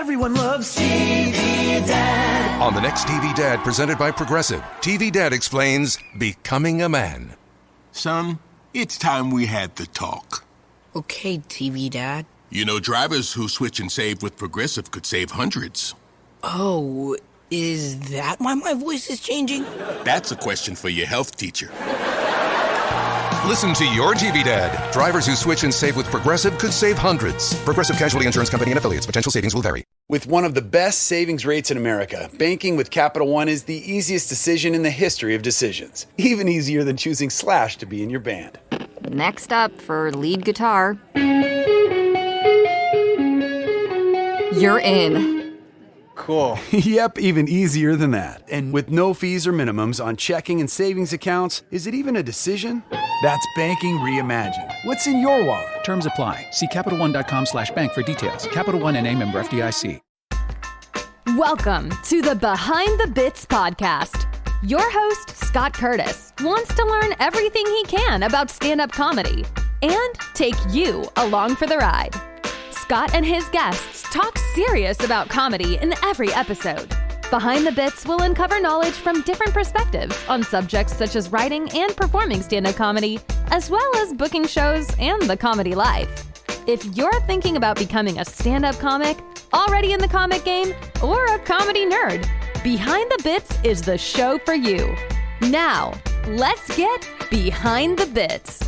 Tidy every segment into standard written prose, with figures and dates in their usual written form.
Everyone loves TV Dad. On the next TV Dad, presented by Progressive, TV Dad explains becoming a man. Son, it's time we had the talk. Okay, TV Dad. You know, drivers who switch and save with Progressive could save hundreds. Oh, is that why my voice is changing? That's a question for your health teacher. Listen to your TV Dad. Drivers who switch and save with Progressive could save hundreds. Progressive Casualty Insurance Company and affiliates. Potential savings will vary. With one of the best savings rates in America, banking with Capital One is the easiest decision in the history of decisions. Even easier than choosing Slash to be in your band. Next up for lead guitar. You're in. Cool. Yep, even easier than that. And with no fees or minimums on checking and savings accounts, is it even a decision? That's banking reimagined. What's in your wallet? Terms apply. See CapitalOne.com/bank for details. Capital One N.A. member FDIC. Welcome to the Behind the Bits podcast. Your host, Scott Curtis, wants to learn everything he can about stand-up comedy and take you along for the ride. Scott and his guests talk serious about comedy in every episode. Behind the Bits will uncover knowledge from different perspectives on subjects such as writing and performing stand-up comedy, as well as booking shows and the comedy life. If you're thinking about becoming a stand-up comic, already in the comic game, or a comedy nerd, Behind the Bits is the show for you. Now, let's get Behind the Bits.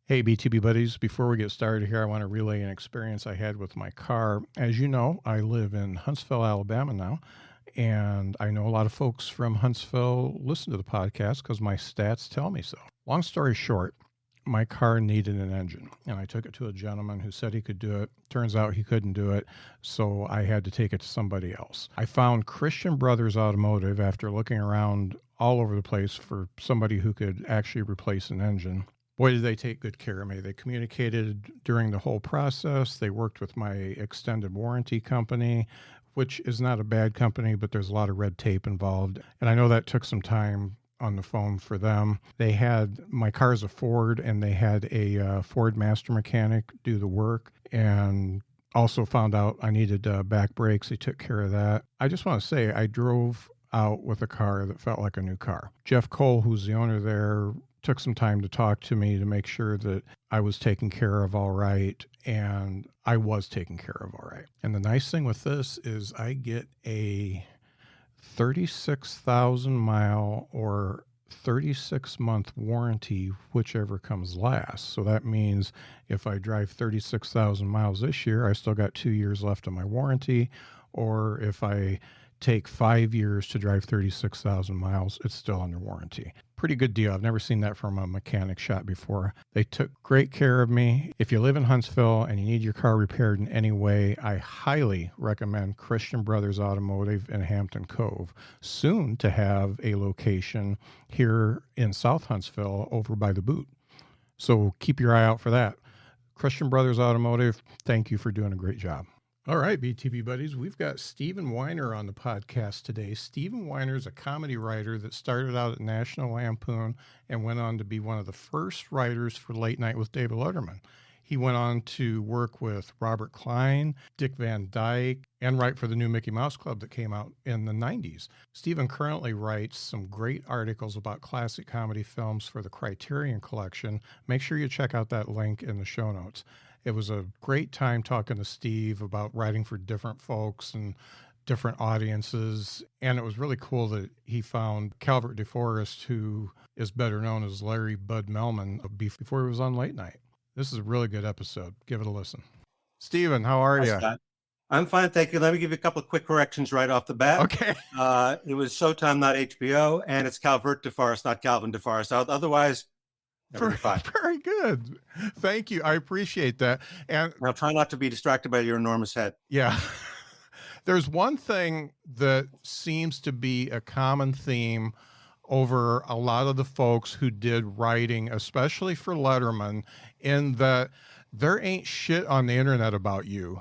Hey, BTB buddies, before we get started here, I want to relay an experience I had with my car. As you know, I live in Huntsville, Alabama now, and I know a lot of folks from Huntsville listen to the podcast because my stats tell me so. Long story short, my car needed an engine, and I took it to a gentleman who said he could do it. Turns out he couldn't do it, so I had to take it to somebody else. I found Christian Brothers Automotive after looking around all over the place for somebody who could actually replace an engine. Boy, did they take good care of me. They communicated during the whole process. They worked with my extended warranty company, which is not a bad company, but there's a lot of red tape involved. And I know that took some time on the phone for them. They had, my car's a Ford, and they had a Ford master mechanic do the work, and also found out I needed back brakes. They took care of that. I just want to say I drove out with a car that felt like a new car. Jeff Cole, who's the owner there, took some time to talk to me to make sure that I was taken care of all right, and I was taken care of all right. And the nice thing with this is I get a 36,000 mile or 36-month warranty, whichever comes last. So that means if I drive 36,000 miles this year, I still got 2 years left of my warranty, or if I take 5 years to drive 36,000 miles, it's still under warranty. Pretty good deal. I've never seen that from a mechanic shop before. They took great care of me. If you live in Huntsville and you need your car repaired in any way, I highly recommend Christian Brothers Automotive in Hampton Cove, soon to have a location here in South Huntsville over by the Boot. So keep your eye out for that. Christian Brothers Automotive, thank you for doing a great job. All right, BTB buddies, we've got Stephen Weiner on the podcast today. Stephen Weiner is a comedy writer that started out at National Lampoon and went on to be one of the first writers for Late Night with David Letterman. He went on to work with Robert Klein, Dick Van Dyke, and write for the new Mickey Mouse Club that came out in the 90s. Stephen currently writes some great articles about classic comedy films for the Criterion Collection. Make sure you check out that link in the show notes. It was a great time talking to Steve about writing for different folks and different audiences. And it was really cool that he found Calvert DeForest, who is better known as Larry Bud Melman, before he was on Late Night. This is a really good episode. Give it a listen. Stephen, how are you? Scott. I'm fine, thank you. Let me give you a couple of quick corrections right off the bat. Okay. It was Showtime, not HBO, and it's Calvert DeForest, not Calvin DeForest. Otherwise, very good. Thank you. I appreciate that. And I'll try not to be distracted by your enormous head. Yeah. There's one thing that seems to be a common theme over a lot of the folks who did writing, especially for Letterman, in that there ain't shit on the internet about you.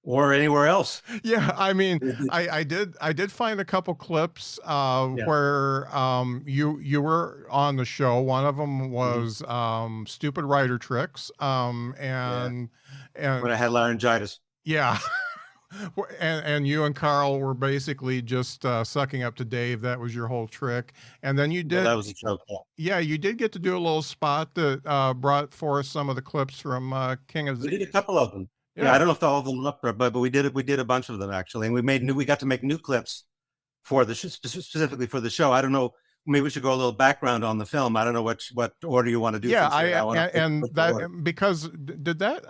or anywhere else. Yeah, I mean, I did find a couple clips Yeah. where you were on the show. One of them was stupid writer tricks, and When I had laryngitis. yeah. And you and Carl were basically just sucking up to Dave. That was your whole trick. And then you did, That was a joke. yeah, you did get to do a little spot that brought forth some of the clips from King of We Z. did a couple of them. Yeah, I don't know if all of them are up there, but we did it. We did a bunch of them actually, and we got to make new clips for the specifically for the show. I don't know. Maybe we should go a little background on the film. I don't know what order you want to do. Yeah, because did that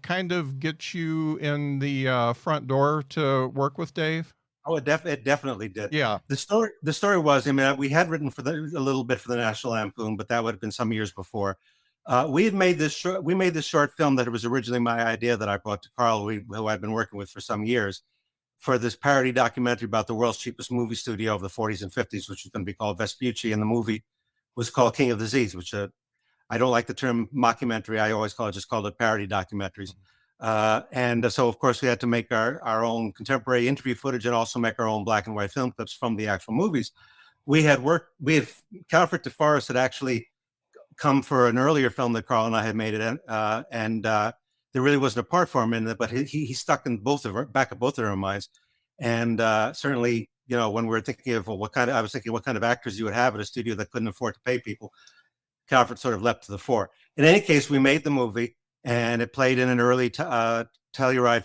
kind of get you in the front door to work with Dave? Oh, it definitely did. Yeah. The story was, I mean, we had written a little bit for the National Lampoon, but that would have been some years before. We made this short film that was originally my idea that I brought to Carl, who I'd been working with for some years, for this parody documentary about the world's cheapest movie studio of the 40s and 50s, which was going to be called Vespucci, and the movie was called King of the Z's, which I don't like the term mockumentary. I always call it parody documentaries. And so, of course, we had to make our own contemporary interview footage and also make our own black and white film clips from the actual movies. Calvert DeForest had actually come for an earlier film that Carl and I had made it in, and there really wasn't a part for him in it, but he stuck in back of both of our minds. And certainly, when we were thinking of what kind of actors you would have at a studio that couldn't afford to pay people, Calvert sort of leapt to the fore. In any case, we made the movie, and it played in an early Telluride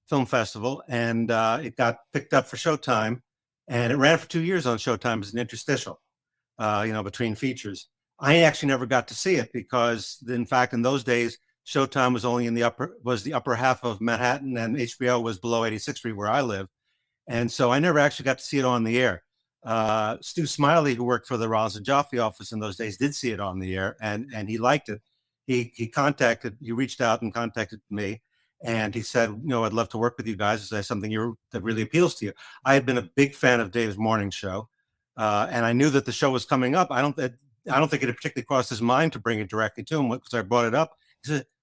film festival, and it got picked up for Showtime, and it ran for 2 years on Showtime as an interstitial, between features. I actually never got to see it because, in fact, in those days, Showtime was only in the upper half of Manhattan, and HBO was below 86th Street where I live, and so I never actually got to see it on the air. Stu Smiley, who worked for the Rollins and Joffe office in those days, did see it on the air, and he liked it. He reached out and contacted me, and he said, I'd love to work with you guys. Is there something that really appeals to you? I had been a big fan of Dave's morning show, and I knew that the show was coming up. I don't think it had particularly crossed his mind to bring it directly to him because I brought it up.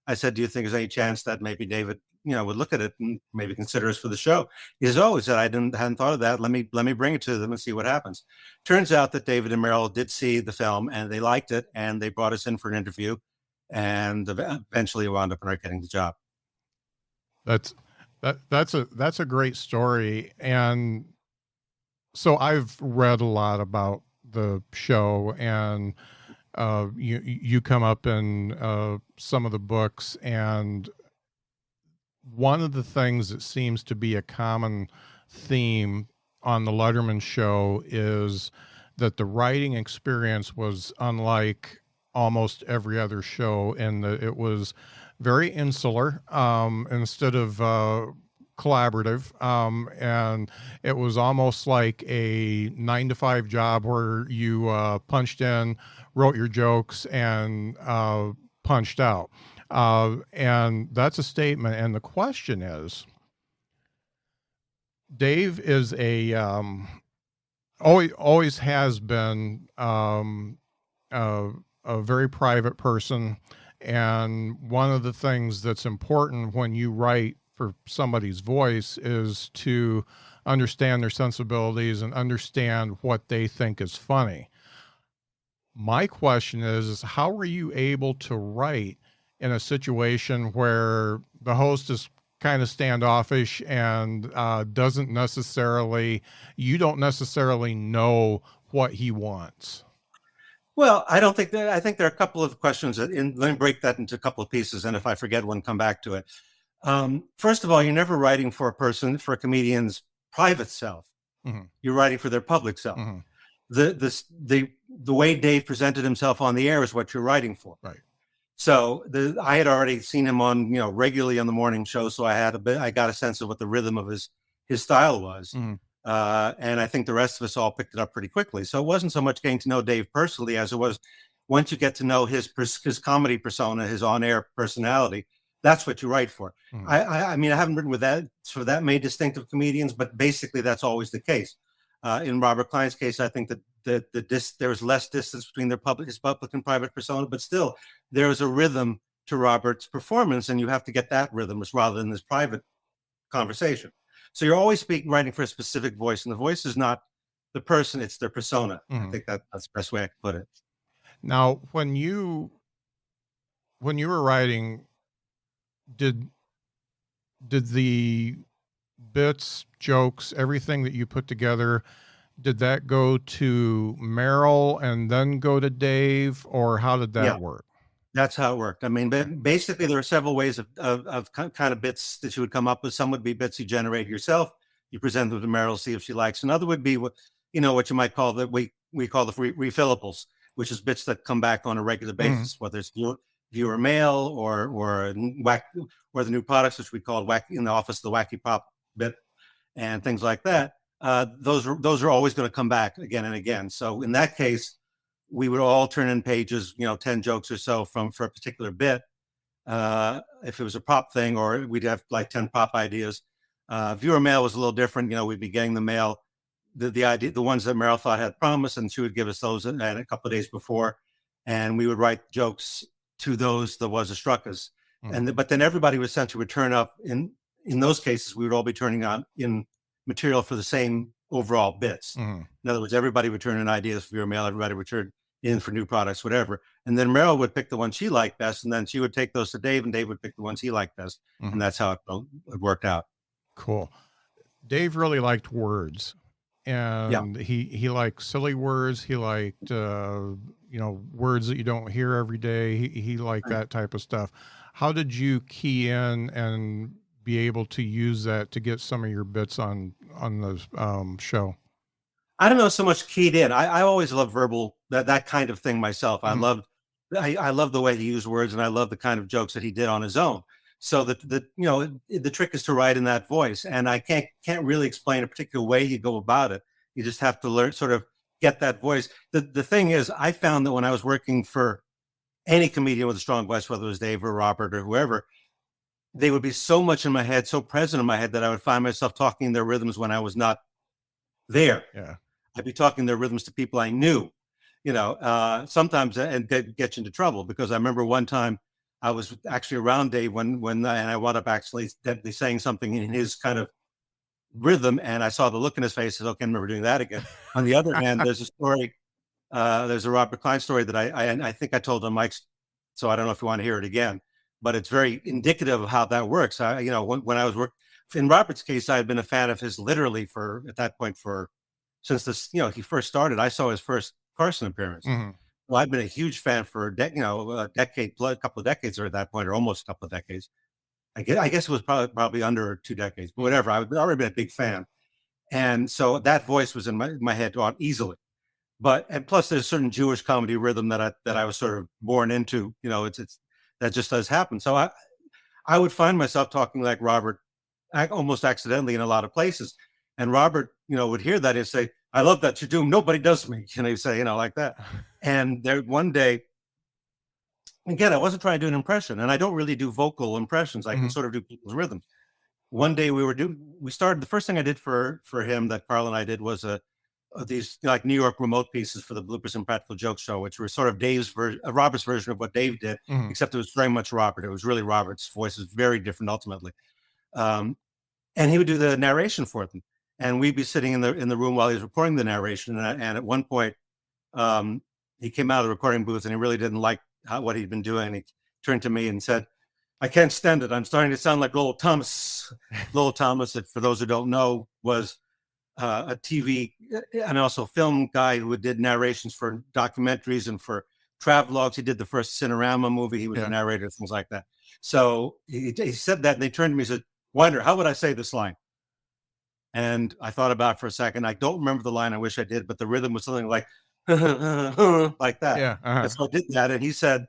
I said, do you think there's any chance that maybe David, would look at it and maybe consider us for the show? He says, he said, I hadn't thought of that. Let me bring it to them and see what happens. Turns out that David and Meryl did see the film and they liked it, and they brought us in for an interview, and eventually wound up getting the job. That's a great story. And so I've read a lot about the show, and you come up in some of the books, and one of the things that seems to be a common theme on the Letterman show is that the writing experience was unlike almost every other show, in that it was very insular instead of collaborative, and it was almost like a 9-to-5 job where you punched in, wrote your jokes, and punched out. And that's a statement. And the question is, Dave is always has been a very private person. And one of the things that's important when you write for somebody's voice is to understand their sensibilities and understand what they think is funny. My question is how are you able to write in a situation where the host is kind of standoffish and you don't necessarily know what he wants? Well, I think there are a couple of questions let me break that into a couple of pieces. And if I forget one, come back to it. First of all, you're never writing for a comedian's private self. Mm-hmm. You're writing for their public self. Mm-hmm. The way Dave presented himself on the air is what you're writing for. Right. So I had already seen him on, regularly on the morning show. So I got a sense of what the rhythm of his style was. Mm-hmm. And I think the rest of us all picked it up pretty quickly. So it wasn't so much getting to know Dave personally as it was once you get to know his comedy persona, his on-air personality. That's what you write for. Mm-hmm. I mean, I haven't written with that many distinctive comedians, but basically that's always the case. In Robert Klein's case, I think that there was less distance between his public and private persona, but still there is a rhythm to Robert's performance, and you have to get that rhythm rather than his private conversation. So you're always writing for a specific voice, and the voice is not the person, it's their persona. I think that's the best way I could put it. Now, when you were writing, did the bits, jokes, everything that you put together, did that go to Merrill and then go to Dave, or how did that work? That's how it worked. I mean, basically there are several ways of kind of bits that you would come up with. Some would be bits you generate yourself. You present them to Merrill, see if she likes. Another would be what you might call we call the refillables, which is bits that come back on a regular basis, whether it's viewer mail or the new products, which we call in the office, the wacky pop bit and things like that. Those are always going to come back again and again. So in that case, we would all turn in pages, 10 jokes or so for a particular bit. If it was a prop thing, or we'd have like 10 prop ideas. Viewer mail was a little different. We'd be getting the mail, the ones that Meryl thought had promise, and she would give us those and a couple of days before, and we would write jokes to those that was a struck us. But then everybody would essentially turn up in those cases. We would all be turning on in material for the same overall bits. In other words, everybody would turn in ideas for viewer mail. Everybody would turn in for new products, whatever. And then Meryl would pick the ones she liked best, and then she would take those to Dave, and Dave would pick the ones he liked best. And that's how it worked out. Cool. Dave really liked words, and he liked silly words. He liked, words that you don't hear every day. He liked that type of stuff. How did you key in and be able to use that to get some of your bits on the show? I don't know so much keyed in. I always love verbal, that kind of thing myself. I love the way he used words, and I love the kind of jokes that he did on his own. So the trick is to write in that voice, and I can't really explain a particular way you go about it. You just have to learn, sort of get that voice. The thing is, I found that when I was working for any comedian with a strong voice, whether it was Dave or Robert or whoever, they would be so much in my head, so present in my head, that I would find myself talking their rhythms when I was not there. Yeah. I'd be talking their rhythms to people I knew, sometimes, and get you into trouble, because I remember one time I was actually around Dave when and I wound up actually saying something in his kind of rhythm, and I saw the look in his face. I said, okay, I'm never doing that again. On the other hand, there's a story, there's a Robert Klein story that I think I told on Mike's, so I don't know if you want to hear it again, but it's very indicative of how that works. When I was working in Robert's case, I had been a fan of his literally since this, he first started. I saw his first Carson appearance. Well, I've been a huge fan for a decade plus, a couple of decades, or at that point, or almost a couple of decades. I guess it was probably under 2 decades, but whatever. I've already been a big fan, and so that voice was in my head easily. And plus, there's a certain Jewish comedy rhythm that I was sort of born into. It's that just does happen. So I would find myself talking like Robert, almost accidentally, in a lot of places. And Robert, would hear that and say, "I love that you do. Nobody does me." He'd say, like that. And there one day, again, I wasn't trying to do an impression, and I don't really do vocal impressions. I can sort of do people's rhythms. One day we started, the first thing I did for him, that Carl and I did, was these like New York remote pieces for the Bloopers and Practical Jokes show, which were sort of Robert's version of what Dave did, except it was very much Robert. It was really Robert's voice is very different ultimately. And he would do the narration for them. And we'd be sitting in the room while he was recording the narration. And at one point, he came out of the recording booth, and he really didn't like what he'd been doing. He turned to me and said, "I can't stand it. I'm starting to sound like Lowell Thomas." Lowell Thomas, for those who don't know, was a TV and also film guy who did narrations for documentaries and for travelogues. He did the first Cinerama movie. He was a narrator, things like that. So he said that, and they turned to me and said, "Winder, how would I say this line?" And I thought about it for a second. I don't remember the line. I wish I did, but the rhythm was something like like that. Yeah. And so I did that, and he said,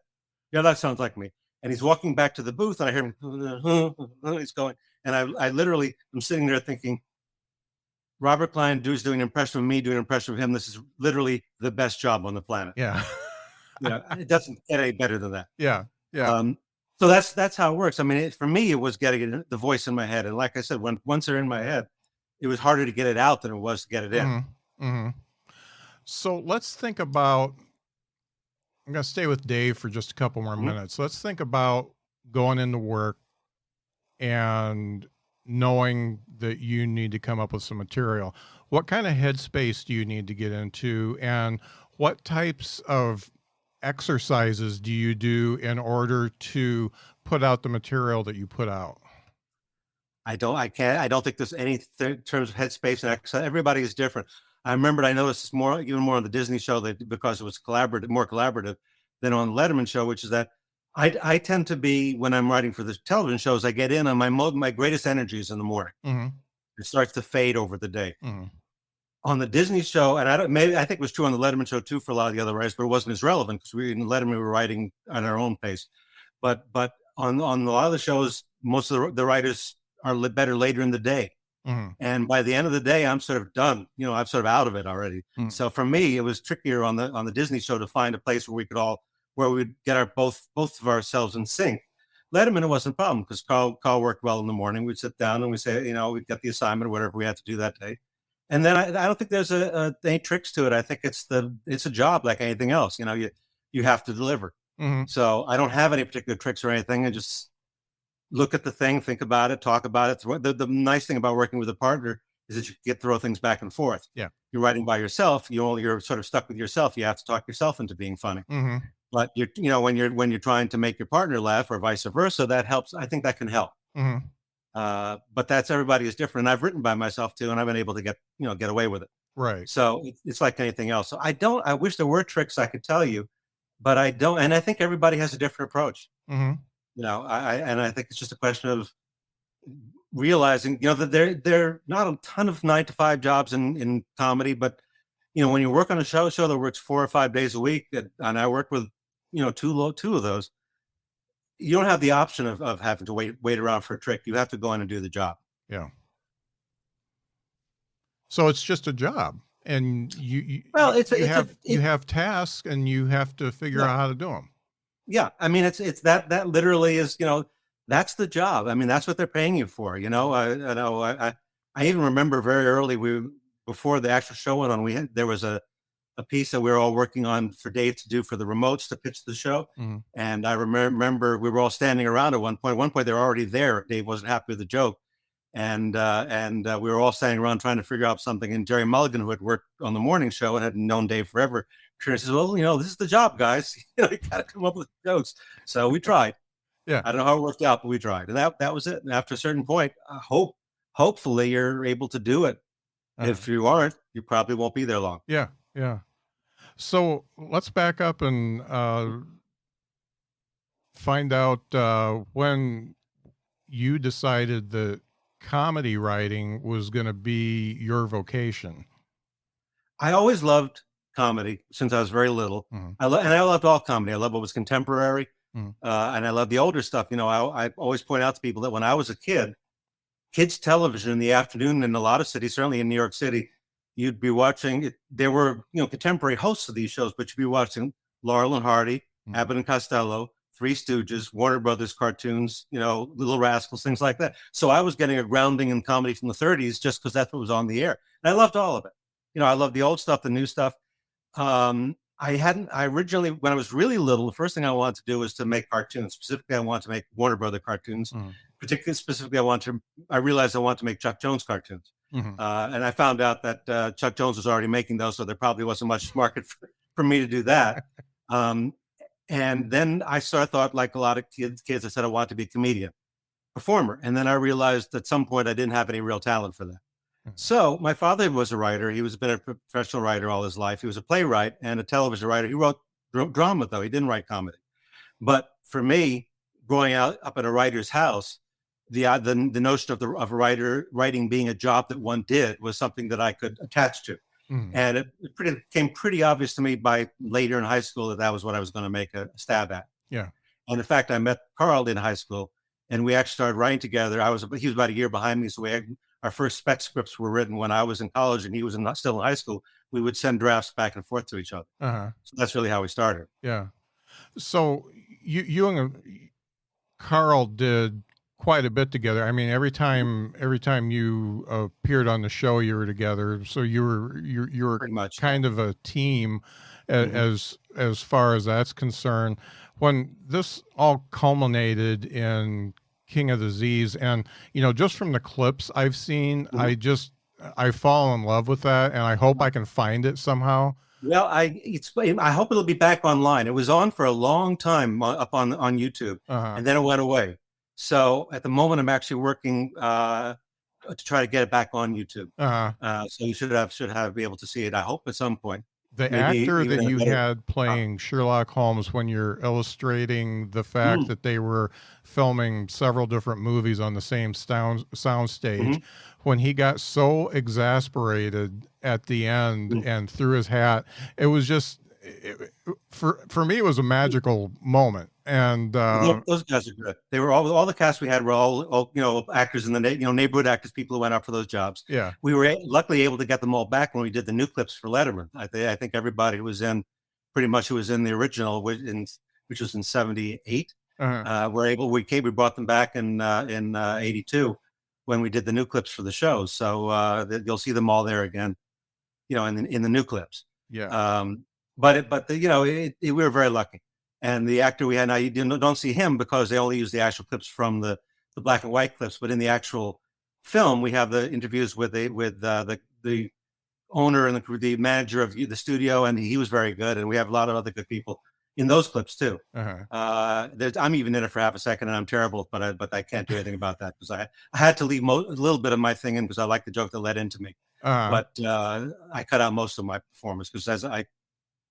"Yeah, that sounds like me." And he's walking back to the booth, and I hear him. He's going, and I literally am sitting there thinking, Robert Klein is doing an impression of me, doing an impression of him. This is literally the best job on the planet. Yeah. It doesn't get any better than that. Yeah. So that's how it works. I mean, for me, it was getting the voice in my head, and like I said, once they're in my head, it was harder to get it out than it was to get it in. So let's think about, I'm going to stay with Dave for just a couple more minutes. Let's think about going into work and knowing that you need to come up with some material. What kind of headspace do you need to get into, and what types of exercises do you do in order to put out the material that you put out? I don't think there's any terms of headspace and exercise. Everybody is different. I noticed this even more on the Disney show because it was more collaborative than on the Letterman show, which is that I tend to be, when I'm writing for the television shows, I get in on my greatest energies in the morning. Mm-hmm. It starts to fade over the day. Mm-hmm. On the Disney show, and I think it was true on the Letterman show too for a lot of the other writers, but it wasn't as relevant because in Letterman we were writing at our own pace. But on a lot of the shows, most of the writers are better later in the day. Mm-hmm. And by the end of the day, I'm sort of done. I'm sort of out of it already. Mm-hmm. So for me, it was trickier on the Disney show to find a place where we'd get both of ourselves in sync. Letterman, it wasn't a problem because Carl worked well in the morning. We'd sit down and we'd say, we'd get the assignment or whatever we had to do that day. And then I don't think there's any tricks to it. I think it's a job like anything else. You have to deliver. Mm-hmm. So I don't have any particular tricks or anything. I just look at the thing, think about it, talk about it. The nice thing about working with a partner is that you get to throw things back and forth. Yeah. You're writing by yourself. You're sort of stuck with yourself. You have to talk yourself into being funny. Mm-hmm. But when you're trying to make your partner laugh or vice versa, that helps. I think that can help. Mm-hmm. But everybody is different. And I've written by myself too, and I've been able to get away with it. Right. So it's like anything else. So I wish there were tricks I could tell you, but I don't. And I think everybody has a different approach. Mm-hmm. I think it's just a question of realizing, that there are not a ton of 9-to-5 jobs in comedy, but when you work on a show that works 4 or 5 days a week, and I work with, two of those, you don't have the option of having to wait around for a trick. You have to go in and do the job. Yeah. So it's just a job, and you have tasks, and you have to figure out how to do them. Yeah, I mean, it's that literally is, that's the job. I mean, that's what they're paying you for. I even remember very early, before the actual show went on, there was a piece that we were all working on for Dave to do for the remotes to pitch the show. Mm-hmm. And I remember we were all standing around at one point. At one point, they were already there. Dave wasn't happy with the joke. And we were all standing around trying to figure out something. And Jerry Mulligan, who had worked on the morning show and had known Dave forever, says, well, this is the job, guys. You got to come up with jokes. So we tried. Yeah. I don't know how it worked out, but we tried. And that was it. And after a certain point, hopefully you're able to do it. Uh-huh. If you aren't, you probably won't be there long. Yeah. Yeah. So let's back up and find out when you decided that comedy writing was going to be your vocation. I always loved comedy since I was very little. Mm-hmm. I loved all comedy. I loved what was contemporary. Mm-hmm. And I love the older stuff. I always point out to people that when I was a kid, kids television in the afternoon in a lot of cities, certainly in New York City, you'd be watching it. There were, contemporary hosts of these shows, but you'd be watching Laurel and Hardy, Mm-hmm. Abbott and Costello, Three Stooges, Warner Brothers cartoons, Little Rascals, things like that. So I was getting a grounding in comedy from the 30s just because that's what was on the air. And I loved all of it. I loved the old stuff, the new stuff. I originally, when I was really little, the first thing I wanted to do was to make cartoons. Specifically, I wanted to make Warner Brothers cartoons. Mm-hmm. Particularly, specifically, I realized I wanted to make Chuck Jones cartoons. Mm-hmm. And I found out that Chuck Jones was already making those, so there probably wasn't much market for me to do that. And then I thought, like a lot of kids, I said I wanted to be a comedian, performer. And then I realized at some point I didn't have any real talent for that. So my father was a writer. He was been a professional writer all his life. He was a playwright and a television writer. He wrote drama, though. He didn't write comedy. But for me, growing up in a writer's house, the notion of a writing being a job that one did was something that I could attach to. Mm-hmm. And it became pretty obvious to me by later in high school that was what I was going to make a stab at. Yeah. And in fact, I met Carl in high school, and we actually started writing together. He was about a year behind me, so our first spec scripts were written when I was in college and he was still in high school. We would send drafts back and forth to each other. Uh-huh. So that's really how we started. Yeah. So you and Carl did quite a bit together. I mean, every time you appeared on the show, you were together. So you were pretty much kind of a team Mm-hmm. as far as that's concerned. When this all culminated in King of the Z's. And, just from the clips I've seen, I fall in love with that, and I hope I can find it somehow. Well, I hope it'll be back online. It was on for a long time up on YouTube, and then it went away. So at the moment, I'm actually working to try to get it back on YouTube. So you should be able to see it. I hope at some point. The actor that you had playing Sherlock Holmes, when you're illustrating the fact that they were filming several different movies on the same sound stage, when he got so exasperated at the end and threw his hat, it was just, for me, it was a magical moment. And those guys are good. They were all the cast we had were all actors in the neighborhood actors, people who went out for those jobs. Yeah, we were luckily able to get them all back when we did the new clips for Letterman. I think everybody who was in the original, which was in '78. We brought them back in '82 when we did the new clips for the shows. So you'll see them all there again, in the new clips. Yeah. We were very lucky. And the actor we had, now you don't see him because they only use the actual clips from the black and white clips. But in the actual film, we have the interviews with the owner and the manager of the studio, and he was very good. And we have a lot of other good people in those clips too. I'm even in it for half a second, and I'm terrible, but I can't do anything about that because I had to leave a little bit of my thing in because I like the joke that led into me. But I cut out most of my performance because, as I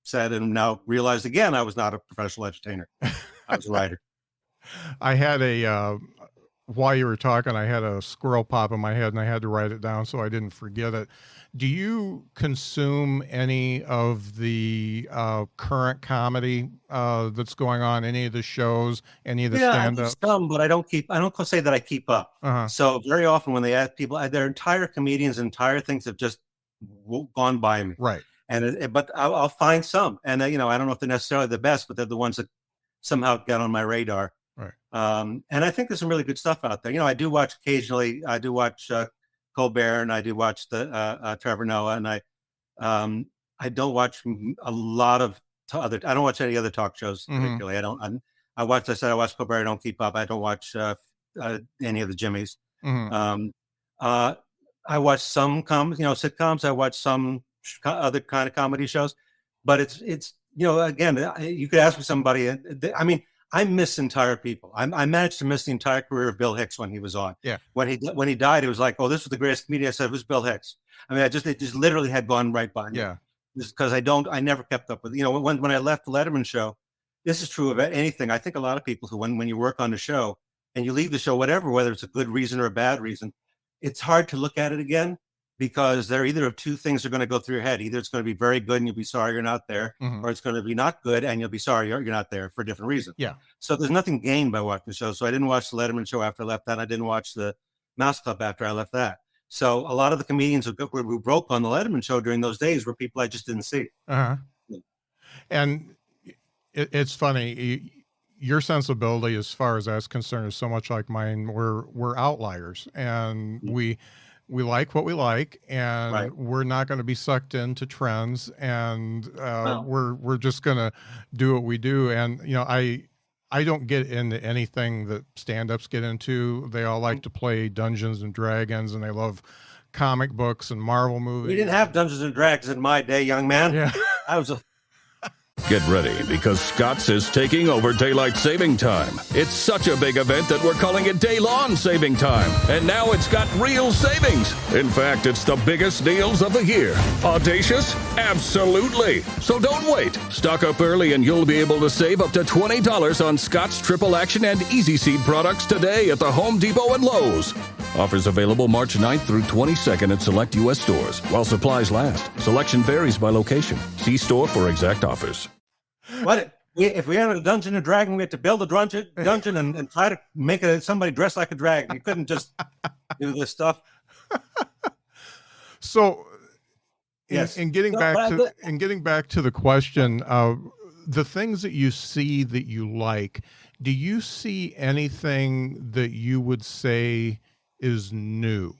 said and now realized again, I was not a professional entertainer. I was a writer. I had while you were talking, I had a squirrel pop in my head and I had to write it down so I didn't forget it. Do you consume any of the current comedy that's going on, any of the shows, any of the stand-up? Some, but I don't say that I keep up. So very often when they ask people, their entire comedians, entire things have just gone by me. Right. But I'll find some, and I don't know if they're necessarily the best, but they're the ones that somehow get on my radar. Right. And I think there's some really good stuff out there. I do watch occasionally. I do watch Colbert, and I do watch the Trevor Noah, and I don't watch a lot of I don't watch any other talk shows particularly. I watch Colbert. I don't keep up. I don't watch any of the Jimmys. I watch some sitcoms. I watch some other kind of comedy shows, but it's again, you could ask me somebody. I miss entire people. I managed to miss the entire career of Bill Hicks when he was on. Yeah. When he died, it was like, oh, this was the greatest comedian. I said, who's Bill Hicks? It just literally had gone right by me. Yeah. Just because I never kept up with, when I left the Letterman show, this is true of anything. I think a lot of people who, when you work on the show and you leave the show, whether it's a good reason or a bad reason, it's hard to look at it again. Because there either of two things are going to go through your head. Either it's going to be very good and you'll be sorry you're not there, or it's going to be not good and you'll be sorry you're not there for a different reason. Yeah. So there's nothing gained by watching the show. So I didn't watch the Letterman show after I left that. I didn't watch the Mouse Club after I left that. So a lot of the comedians who broke on the Letterman show during those days were people I just didn't see. And it's funny. Your sensibility, as far as that's concerned, is so much like mine. We're outliers, and we like what we like, and we're not going to be sucked into trends, and we're just going to do what we do. And I don't get into anything that stand-ups get into. They all like to play Dungeons and Dragons, and they love comic books and Marvel movies. We didn't have Dungeons and Dragons in my day, young man. Yeah. I was a Get ready, because Scott's is taking over Daylight Saving Time. It's such a big event that we're calling it Day-Long Saving Time. And now it's got real savings. In fact, it's the biggest deals of the year. Audacious? Absolutely. So don't wait. Stock up early and you'll be able to save up to $20 on Scott's Triple Action and Easy Seed products today at the Home Depot and Lowe's. Offers available March 9th through 22nd at select U.S. stores while supplies last. Selection varies by location. See store for exact offers. If we had a Dungeon and Dragon, we had to build a dungeon and try to make somebody dress like a dragon. You couldn't just do this stuff. So, yes. In getting back to the question of the things that you see that you like, do you see anything that you would say is new,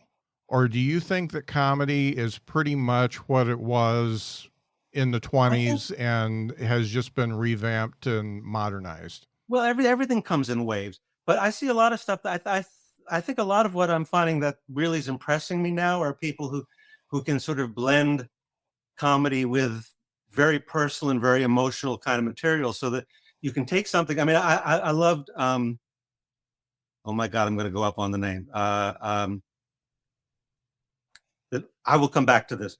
or do you think that comedy is pretty much what it was in the 20s and has just been revamped and modernized? Well, everything comes in waves. But I see a lot of stuff that I think a lot of what I'm finding that really is impressing me now are people who can sort of blend comedy with very personal and very emotional kind of material, so that you can take something. I mean, I loved. Oh my God, I'm going to go up on the name. I will come back to this.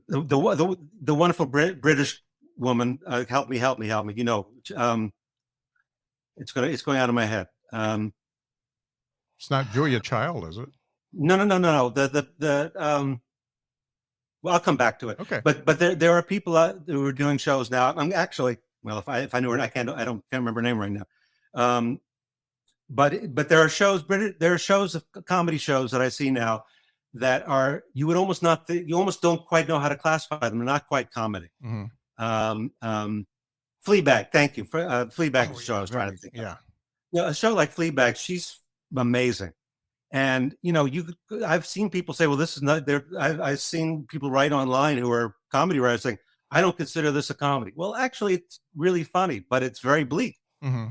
The wonderful British woman. Help me. You know, it's going out of my head. It's not Julia Child, is it? No. Well, I'll come back to it. Okay. But there are people who are doing shows now. I'm actually, well, if I knew her, I can't remember her name right now. But there are shows, comedy shows that I see now that are, you would almost not, you almost don't quite know how to classify them. They're not quite comedy. Mm-hmm. Fleabag, thank you. Fleabag is the show I was trying to think of. Yeah. You know, a show like Fleabag, she's amazing. And, you know, I've seen people say, well, this is not there. I've seen people write online who are comedy writers saying, I don't consider this a comedy. Well, actually, it's really funny, but it's very bleak. Mm-hmm.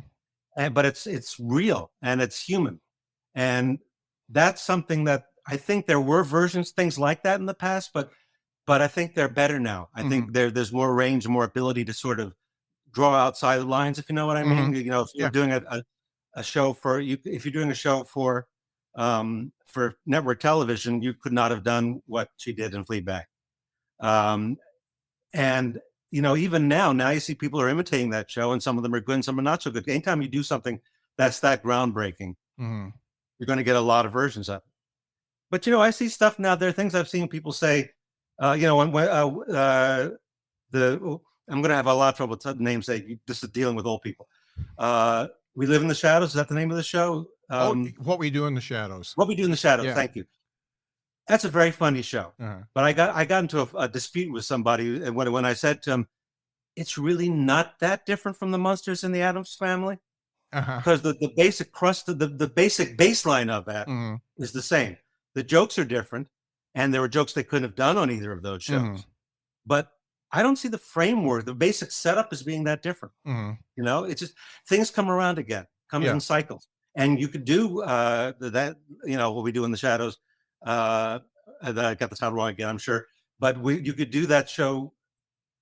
But it's real and it's human. And that's something that I think there were things like that in the past, but I think they're better now. I think there's more range and more ability to sort of draw outside the lines, if you know what I mean. You know, if you're doing a show if you're doing a show for network television, you could not have done what she did in Fleabag. And you know, even now you see people are imitating that show, and some of them are good and some are not so good. Anytime you do something that's that groundbreaking, you're going to get a lot of versions of it. But you know, I see stuff now. There are things I've seen people say. You know, I'm going to have a lot of trouble with names. This is dealing with old people. We Live in the Shadows. Is that the name of the show? What We Do in the Shadows. What We Do in the Shadows. Yeah. Thank you. That's a very funny show. But I got into a dispute with somebody, and when I said to him, it's really not that different from the Munsters and the Addams Family, because the basic crust of the basic baseline of that is the same. The jokes are different, and there were jokes they couldn't have done on either of those shows. But I don't see the framework, the basic setup as being that different. You know, it's just things come around again, comes in cycles. And you could do that, you know, What We Do in the Shadows. I got the title wrong again, I'm sure. But you could do that show,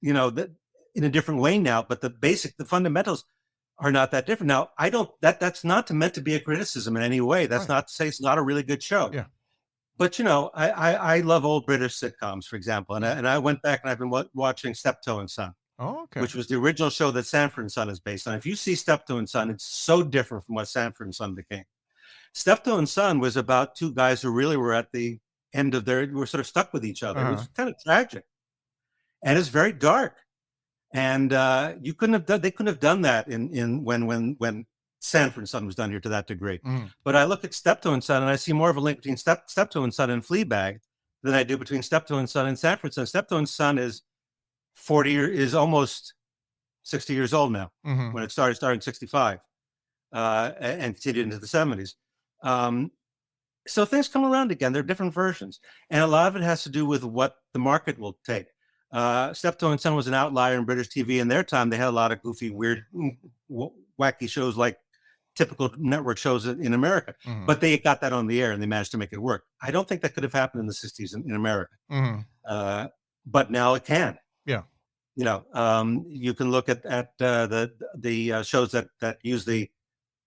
you know, that in a different way now. But the fundamentals are not that different. Now, that's not meant to be a criticism in any way. That's not to say it's not a really good show. Yeah. But, you know, I love old British sitcoms, for example. And I went back and I've been watching Steptoe and Son. Oh, okay. Which was the original show that Sanford and Son is based on. If you see Steptoe and Son, it's so different from what Sanford and Son became. Steptoe and Son was about two guys who really were at the end of were sort of stuck with each other. It was kind of tragic, and it's very dark. And they couldn't have done that in when Sanford and Son was done here to that degree. But I look at Steptoe and Son, and I see more of a link between Steptoe and Son and Fleabag than I do between Steptoe and Son and Sanford and Son. Steptoe and Son is almost 60 years old now when it started in 65 and continued into the 70s. So things come around again. There are different versions. And a lot of it has to do with what the market will take. Steptoe and Son was an outlier in British TV. In their time, they had a lot of goofy, weird, wacky shows like typical network shows in America. But they got that on the air and they managed to make it work. I don't think that could have happened in the 60s in America. But now it can. Yeah. You know, you can look at the shows that use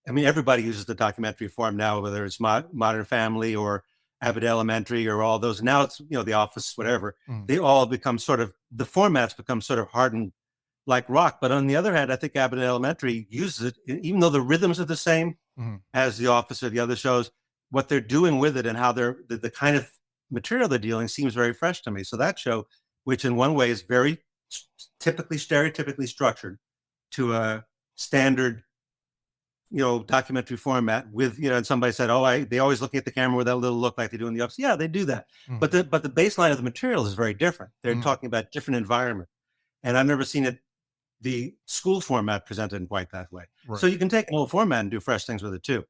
everybody uses the documentary form now, whether it's Modern Family or Abbott Elementary or all those. Now it's, you know, The Office, whatever. They all become the formats become sort of hardened like rock. But on the other hand, I think Abbott Elementary uses it, even though the rhythms are the same as The Office or the other shows, what they're doing with it and how the kind of material they're dealing seems very fresh to me. So that show, which in one way is very stereotypically structured to a standard, you know, documentary format with, you know, and somebody said, they always look at the camera with that little look like they do in The Office. Yeah, they do that. But the baseline of the material is very different. They're talking about different environment. And I've never seen the school format presented in quite that way. Right. So you can take an old format and do fresh things with it too.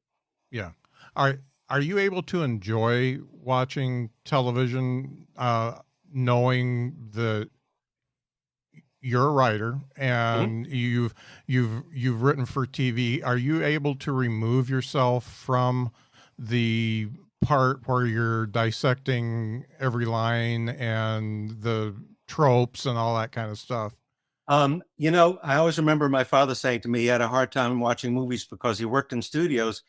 Yeah. Are you able to enjoy watching television, knowing you're a writer and you've written for TV. Are you able to remove yourself from the part where you're dissecting every line and the tropes and all that kind of stuff? I always remember my father saying to me he had a hard time watching movies because he worked in studios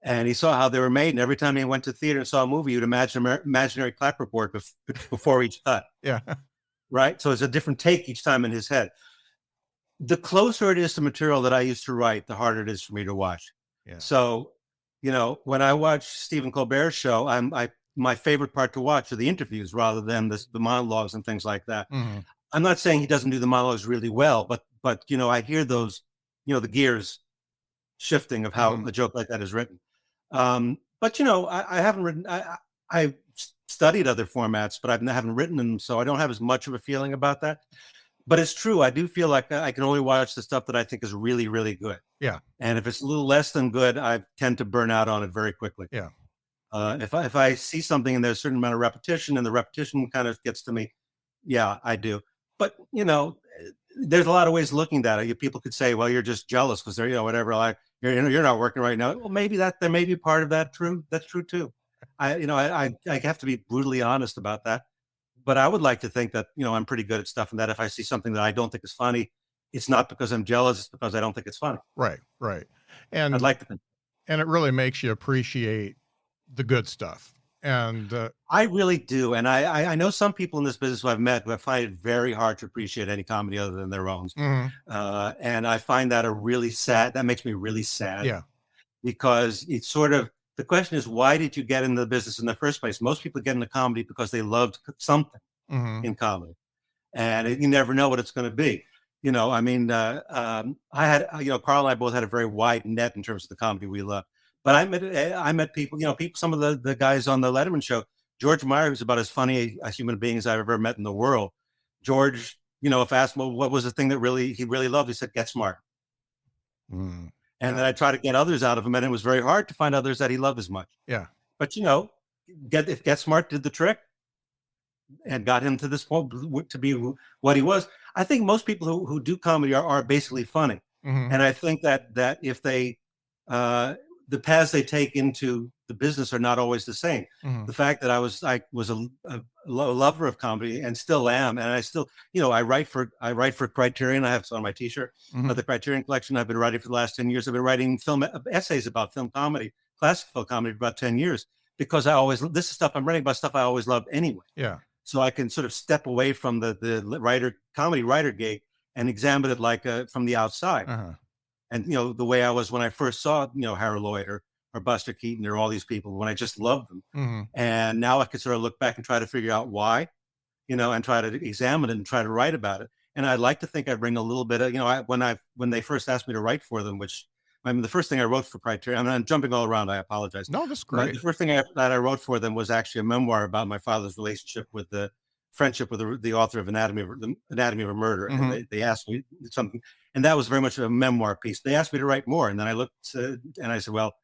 and he saw how they were made. And every time he went to theater and saw a movie, you'd imagine an imaginary clapperboard before each cut. Yeah. Right. So it's a different take each time in his head. The closer it is to material that I used to write, the harder it is for me to watch. Yeah. So, when I watch Stephen Colbert's show, my favorite part to watch are the interviews rather than the monologues and things like that. Mm-hmm. I'm not saying he doesn't do the monologues really well, but I hear those, the gears shifting of how a joke like that is written. But I haven't written. I studied other formats, but I haven't written them, so I don't have as much of a feeling about that. But it's true. I do feel like I can only watch the stuff that I think is really, really good. Yeah. And if it's a little less than good, I tend to burn out on it very quickly. Yeah. If I see something and there's a certain amount of repetition and the repetition kind of gets to me, yeah, I do. But there's a lot of ways of looking at it. People could say, well, you're just jealous because they're, whatever, like you're not working right now. Well, maybe there may be part of that true. That's true too. I have to be brutally honest about that. But I would like to think that, I'm pretty good at stuff and that if I see something that I don't think is funny, it's not because I'm jealous, it's because I don't think it's funny. Right. And I'd like to think. And it really makes you appreciate the good stuff. And I really do. And I know some people in this business who I've met who I find it very hard to appreciate any comedy other than their own. Mm-hmm. And I find that that makes me really sad. Yeah. Because it's sort of, the question is, why did you get into the business in the first place? Most people get into comedy because they loved something in comedy. And you never know what it's going to be. I had, Carl and I both had a very wide net in terms of the comedy we love. But I met people, some of the guys on the Letterman show. George Meyer, who's about as funny a human being as I've ever met in the world. George, if asked, well, what was the thing that he really loved? He said, Get Smart. Mm. And then I try to get others out of him, and it was very hard to find others that he loved as much. Yeah. But Get Smart did the trick and got him to this point to be what he was. I think most people who do comedy are basically funny. Mm-hmm. And I think that if they the paths they take into the business are not always the same. Mm-hmm. The fact that I was a lover of comedy and still am, and I still, I write for Criterion. I have it on my T-shirt. The Criterion Collection. I've been writing for the last 10 years. I've been writing film essays about film comedy, classic film comedy, for about 10 years because this is stuff I'm writing about, stuff I always loved anyway. Yeah. So I can sort of step away from the comedy writer gig and examine it like from the outside. Uh-huh. And, the way I was when I first saw, Harold Lloyd or Buster Keaton or all these people, when I just loved them. Mm-hmm. And now I could sort of look back and try to figure out why, and try to examine it and try to write about it. And I'd like to think I bring a little bit of, when they first asked me to write for them, the first thing I wrote for Criterion, I'm jumping all around, I apologize. No, that's great. The first thing that I wrote for them was actually a memoir about my father's relationship with the friendship with the author of Anatomy of a Murder. Mm-hmm. And they asked me something, and that was very much a memoir piece. They asked me to write more, and then I looked and I said, well,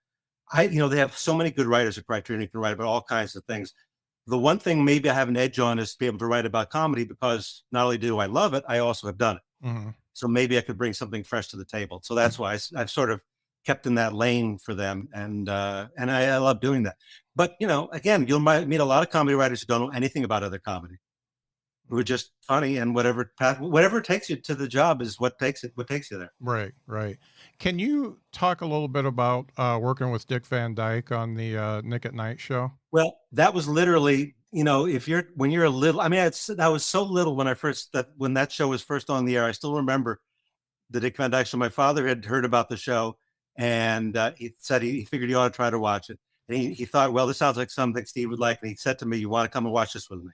they have so many good writers at Criterion who can write about all kinds of things. The one thing maybe I have an edge on is to be able to write about comedy because not only do I love it, I also have done it. Mm-hmm. So maybe I could bring something fresh to the table. So that's why I've sort of kept in that lane for them, and I love doing that. But again, you'll meet a lot of comedy writers who don't know anything about other comedy, who are just funny, and whatever takes you to the job is what takes you there. Right. Can you talk a little bit about working with Dick Van Dyke on the Nick at Night show? Well, that was literally, when you're a little, I was so little when when that show was first on the air. I still remember the Dick Van Dyke show. My father had heard about the show, and he said he figured he ought to try to watch it. And he thought, well, this sounds like something Steve would like. And he said to me, you want to come and watch this with me?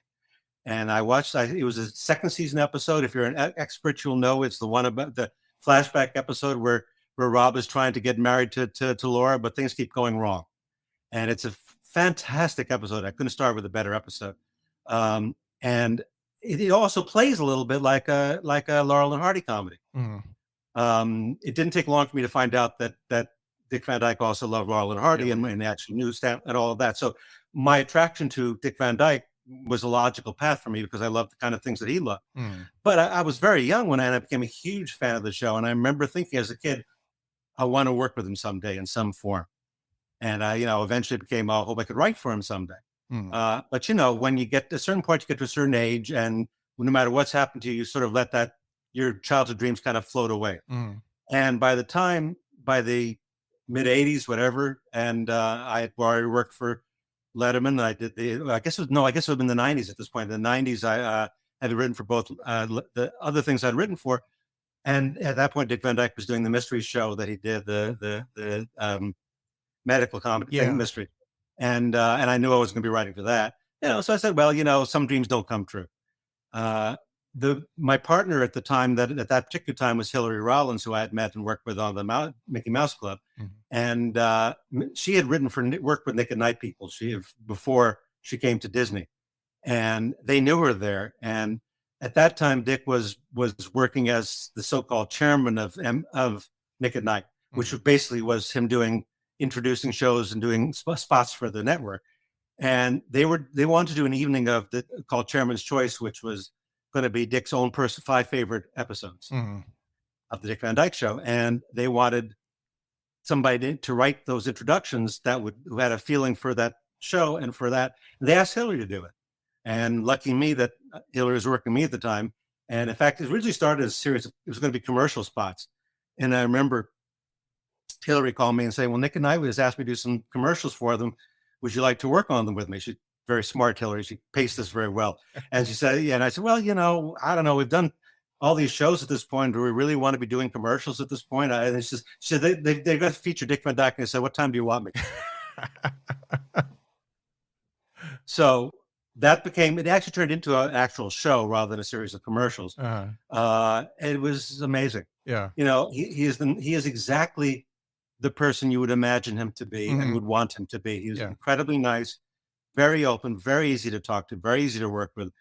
And I watched, it was a second season episode. If you're an expert, you'll know it's the one about the flashback episode where Rob is trying to get married to Laura, but things keep going wrong. And it's a fantastic episode. I couldn't start with a better episode. And it also plays a little bit like a Laurel and Hardy comedy. Mm-hmm. It didn't take long for me to find out that Dick Van Dyke also loved Laurel and Hardy and actually knew Stan and all of that. So my attraction to Dick Van Dyke was a logical path for me because I loved the kind of things that he loved. Mm. But I was very young when I became a huge fan of the show. And I remember thinking as a kid, I want to work with him someday in some form. And I, eventually became, I hope I could write for him someday. Mm. But, when you get to a certain point, you get to a certain age, and no matter what's happened to you, you sort of let your childhood dreams kind of float away. Mm. And by the mid 80s, whatever, and I had already worked for Letterman. I did I guess it would have been the 90s at this point. In the 90s, I had written for both the other things I'd written for. And at that point, Dick Van Dyke was doing the mystery show that he did, the medical comedy thing, mystery. And I knew I was going to be writing for that. So I said, well, some dreams don't come true. My partner at the time, at that particular time, was Hillary Rollins, who I had met and worked with on the Mickey Mouse Club. Mm-hmm. And she had worked with Nick at Night people before she came to Disney, and they knew her there. And at that time, Dick was working as the so-called chairman of Nick at Night, which basically was him introducing shows and doing spots for the network. And they wanted to do an evening called Chairman's Choice, which was going to be Dick's own 5 favorite episodes of the Dick Van Dyke Show. And they wanted somebody to write those introductions who had a feeling for that show and for that. And they asked Hillary to do it. And lucky me that Hillary was working with me at the time. And in fact, it originally started as a series it was going to be commercial spots. And I remember Hillary called me and saying, well, Nick and I just asked me to do some commercials for them. Would you like to work on them with me? She's very smart, Hillary. She paced this very well. And she said, yeah. And I said, well, I don't know. We've done all these shows at this point. Do we really want to be doing commercials at this point? And she said, they've got to feature Dick Van Dyke. And I said, what time do you want me? So it actually turned into an actual show rather than a series of commercials. It was amazing. Yeah. He is exactly the person you would imagine him to be and would want him to be. He was incredibly nice, very open, very easy to talk to, very easy to work with.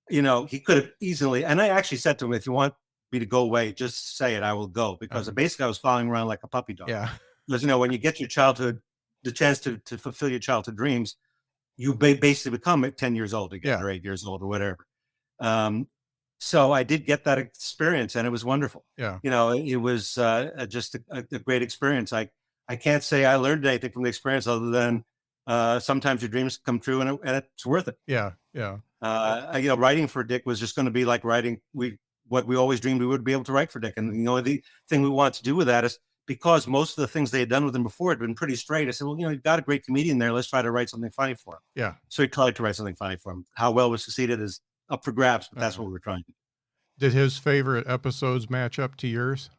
He could have easily, and I actually said to him, if you want me to go away, just say it, I will go. Because basically I was following around like a puppy dog. Yeah. Because, when you get the chance to fulfill your childhood dreams, you basically become 10 years old again, or 8 years old or whatever. So I did get that experience, and it was wonderful. Yeah. It was just a great experience. I can't say I learned anything from the experience other than sometimes your dreams come true, and it's worth it. Yeah. Yeah. Writing for Dick was just going to be like writing what we always dreamed we would be able to write for Dick. And, the thing we wanted to do with that is because most of the things they had done with him before had been pretty straight. I said, well, you've got a great comedian there. Let's try to write something funny for him. Yeah. So he tried to write something funny for him. How well we succeeded is up for grabs, but that's what we were trying to do. Did his favorite episodes match up to yours?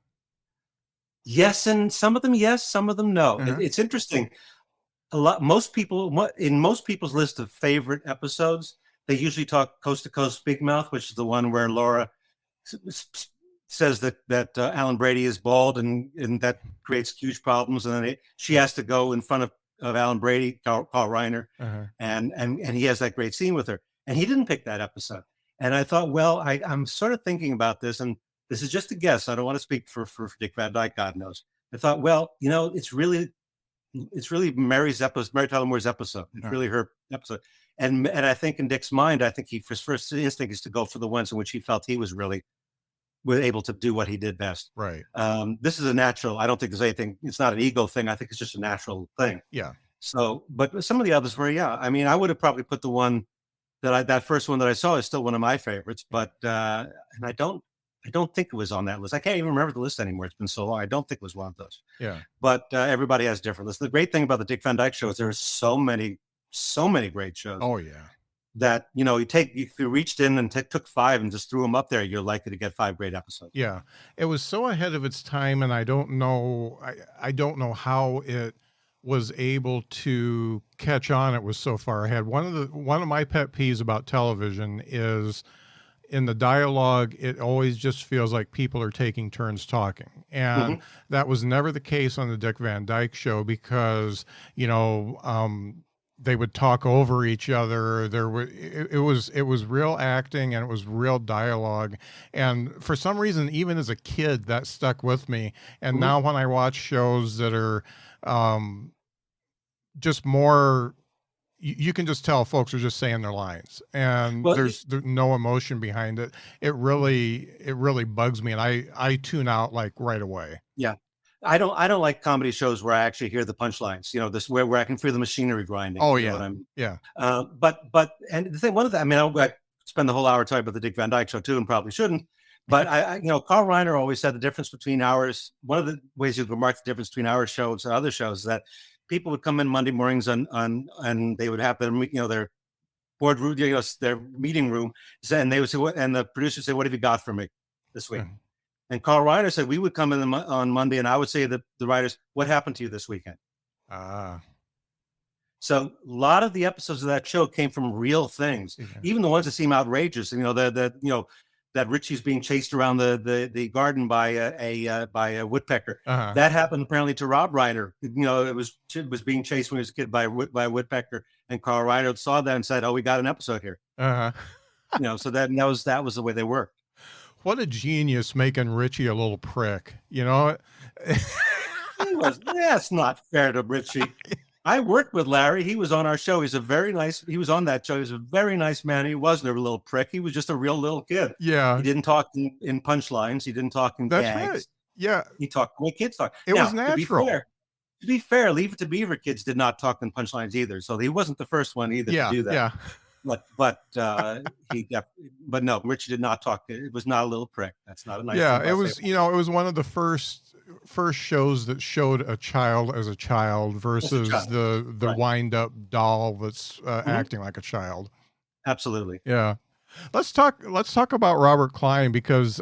Yes, and some of them yes, some of them no. It's interesting. Most people's list of favorite episodes, they usually talk Coast to Coast Big Mouth, which is the one where Laura says that Alan Brady is bald, and that creates huge problems. And then she has to go in front of Alan Brady, Carl Reiner, and he has that great scene with her. And he didn't pick that episode. And I thought, well, I'm sort of thinking about this, and this is just a guess. I don't want to speak for Dick Van Dyke, God knows. I thought, well, it's really Mary Tyler Moore's episode. It's really her episode. And I think in Dick's mind, his first instinct is to go for the ones in which he felt he was really able to do what he did best. Right. This is a natural. I don't think there's anything. It's not an ego thing. I think it's just a natural thing. Yeah. So, but some of the others were, I mean, I would have probably put the one that first one that I saw is still one of my favorites, but and I don't think it was on that list. I can't even remember the list anymore. It's been so long. I don't think it was one of those. Yeah. But everybody has different lists. The great thing about the Dick Van Dyke Show is there are so many great shows. Oh yeah. That if you reached in and took 5 and just threw them up there, you're likely to get 5 great episodes. Yeah, it was so ahead of its time, and I don't know how it was able to catch on. It was so far ahead. One of my pet peeves about television is in the dialogue, it always just feels like people are taking turns talking. And that was never the case on the Dick Van Dyke Show because, they would talk over each other. It was real acting, and it was real dialogue. And for some reason, even as a kid, that stuck with me. And now when I watch shows that are just more, you can just tell folks are just saying their lines, and Well, there's no emotion behind it. It really bugs me, and I tune out like right away. Yeah. I don't like comedy shows where I actually hear the punchlines, this where I can feel the machinery grinding. Oh you know yeah, what I mean? yeah. But and the thing, one of the, I mean, I spend the whole hour talking about the Dick Van Dyke Show too, and probably shouldn't. But Carl Reiner always said the difference between ours. One of the ways you could mark the difference between our shows and other shows is that people would come in Monday mornings and they would have their boardroom, their meeting room, and they would say, "What?" And the producer would say, "What have you got for me this week?" And Carl Reiner said we would come in on Monday, and I would say to the writers, "What happened to you this weekend?" So a lot of the episodes of that show came from real things, even the ones that seem outrageous. That Richie's being chased around the garden by a woodpecker. That happened apparently to Rob Reiner. It was being chased when he was a kid by a woodpecker, and Carl Reiner saw that and said, "Oh, we got an episode here." So that was the way they worked. What a genius, making Richie a little prick. That's not fair to Richie. I worked with Larry. He was on our show. He was on that show. He was a very nice man. He wasn't a little prick. He was just a real little kid. Yeah. He didn't talk in punchlines. He didn't talk in gags. Right. Yeah. He talked the way kids talk. It was natural. To be fair, Leave It to Beaver kids did not talk in punchlines either. So he wasn't the first one either to do that. Yeah. But no, Richie did not talk. It was not a little prick. That's not a nice. Yeah, it was. It was one of the first shows that showed a child as a child versus the wind up doll that's acting like a child. Absolutely. Yeah. Let's talk about Robert Klein, because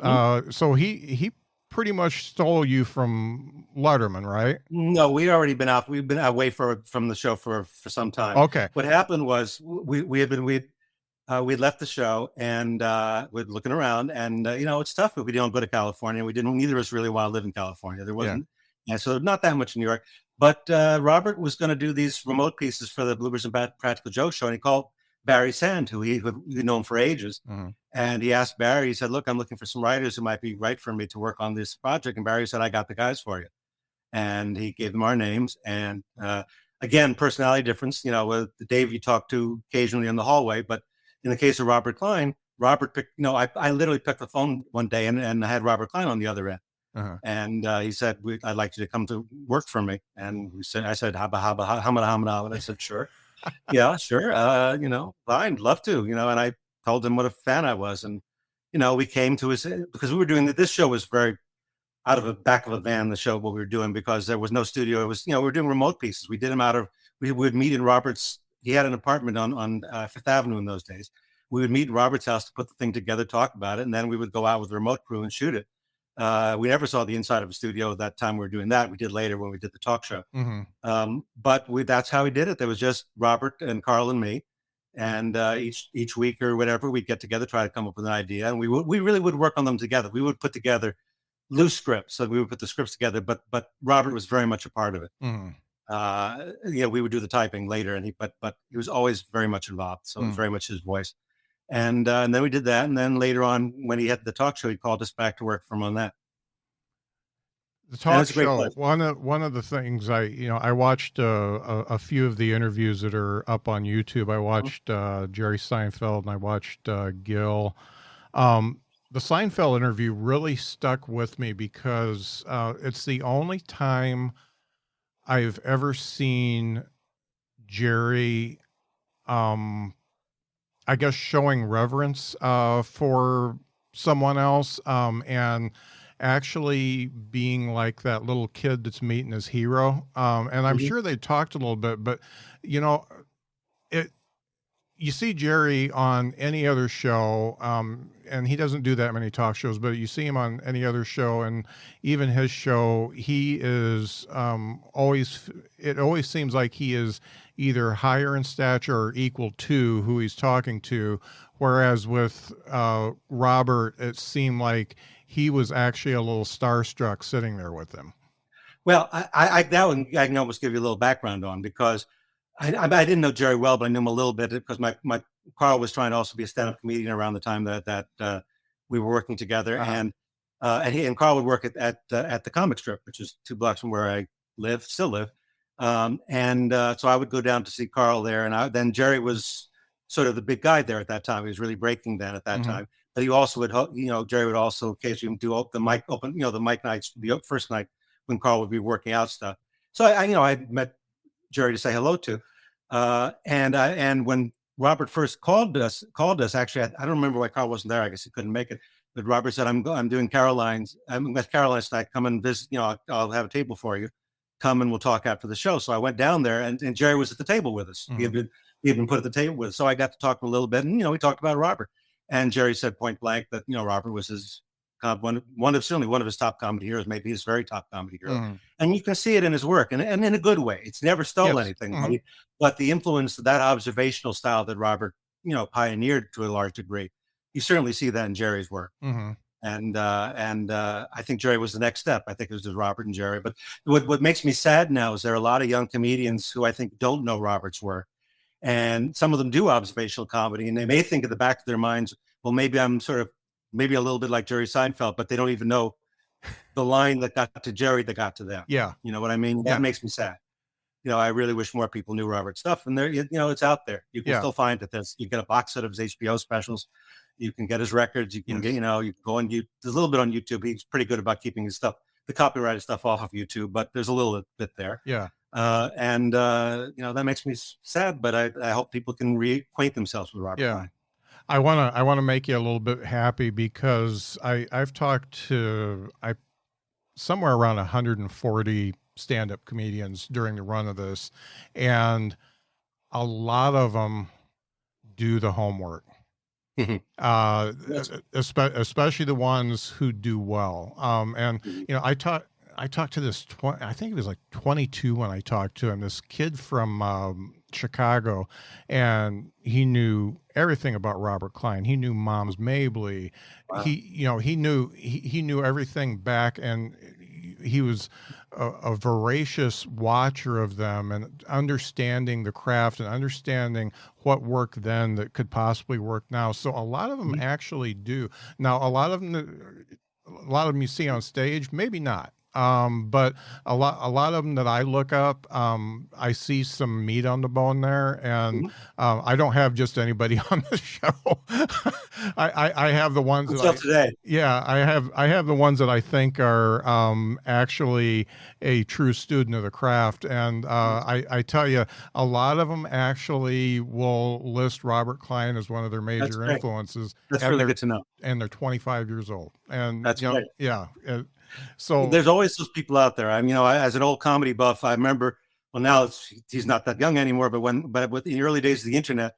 so he pretty much stole you from Letterman, right? No, we'd already been out. We've been away from the show for some time. Okay. What happened was we'd left the show, and we're looking around, and it's tough if we don't go to California. Neither of us really want to live in California. There wasn't, so not that much in New York. But Robert was going to do these remote pieces for the Bloopers and Practical Joke show, and he called Barry Sand, who he'd known for ages. And he asked Barry, he said, "Look, I'm looking for some writers who might be right for me to work on this project." And Barry said, "I got the guys for you." And he gave them our names. And again, personality difference, with Dave you talk to occasionally in the hallway. But in the case of Robert Klein, Robert picked, I literally picked the phone one day and I had Robert Klein on the other end. And he said, "I'd like you to come to work for me." And I said, "Haba." And I said, "Sure." "Yeah, sure. Fine, love to," and I told him what a fan I was. And, we came to because we were doing this show was very out of the back of a van, the show, what we were doing, because there was no studio. It was, we were doing remote pieces. We did them we would meet in Robert's, he had an apartment on Fifth Avenue in those days. We would meet in Robert's house to put the thing together, talk about it. And then we would go out with the remote crew and shoot it. We never saw the inside of a studio at that time we were doing that. We did later when we did the talk show. But that's how we did it. There was just Robert and Carl and me. And each week or whatever, we'd get together, try to come up with an idea. And we really would work on them together. We would put together loose scripts. So we would put the scripts together, but Robert was very much a part of it. We would do the typing later, but he was always very much involved. So it was very much his voice. And then we did that. And then later on, when he had the talk show, he called us back to work for him on that. The talk show, one of the things I watched a few of the interviews that are up on YouTube. I watched Jerry Seinfeld and I watched Gil. The Seinfeld interview really stuck with me because it's the only time I've ever seen Jerry, I guess, showing reverence for someone else, and actually being like that little kid that's meeting his hero. And I'm sure they talked a little bit, but you see Jerry on any other show, and he doesn't do that many talk shows, but you see him on any other show, and even his show, he is it always seems like he is either higher in stature or equal to who he's talking to. Whereas with Robert, it seemed like he was actually a little starstruck sitting there with him. Well, that one I can almost give you a little background on, because I didn't know Jerry well, but I knew him a little bit because my Carl was trying to also be a stand-up comedian around the time that we were working together, and he and Carl would work at the comic strip, which is 2 blocks from where I still live, So I would go down to see Carl there, and then Jerry was sort of the big guy there at that time. He was really breaking then at that time. But he also would, Jerry would also occasionally do the mic open, the mic nights, the first night when Carl would be working out stuff. So I met Jerry to say hello to, and when Robert first called us. Actually, I don't remember why Carl wasn't there. I guess he couldn't make it. But Robert said, "I'm doing Caroline's. I'm with Caroline's tonight. Come and visit. I'll have a table for you. Come and we'll talk after the show." So I went down there, and Jerry was at the table with us. He had been put at the table with us. So I got to talk to him a little bit, and we talked about Robert. And Jerry said point blank that Robert was his one of his top comedy heroes, maybe his very top comedy hero. And you can see it in his work, and in a good way. It's never stole anything, but the influence of that observational style that Robert pioneered to a large degree, you certainly see that in Jerry's work. And I think Jerry was the next step. I think it was just Robert and Jerry. But what makes me sad now is there are a lot of young comedians who I think don't know Robert's work. And some of them do observational comedy, and they may think at the back of their minds, well, maybe I'm maybe a little bit like Jerry Seinfeld, but they don't even know the line that got to Jerry that got to them. Yeah. You know what I mean? That makes me sad. I really wish more people knew Robert's stuff, and there, it's out there. You can still find it. You get a box set of his HBO specials. You can get his records. You can get, you can go on YouTube. There's a little bit on YouTube. He's pretty good about keeping his stuff, the copyrighted stuff off of YouTube, but there's a little bit there. Yeah. That makes me sad, but I hope people can reacquaint themselves with Robert Klein. I want to make you a little bit happy because I've talked to somewhere around 140 stand-up comedians during the run of this, and a lot of them do the homework. Especially the ones who do well. I talked to this, I think it was like 22 when I talked to him, this kid from Chicago, and he knew everything about Robert Klein. He knew Moms Mabley. Wow. He knew everything back, and he was a voracious watcher of them and understanding the craft and understanding what worked then that could possibly work now. So a lot of them actually do. Now, a lot of them you see on stage, maybe not. But a lot of them that I look up, I see some meat on the bone there, and I don't have just anybody on the show. I have the ones I have the ones that I think are actually a true student of the craft, and I tell you, a lot of them actually will list Robert Klein as one of their major influences. That's really good to know. And they're 25 years old, and that's great. So there's always those people out there. As an old comedy buff, I remember. Well, now he's not that young anymore. But with the early days of the internet,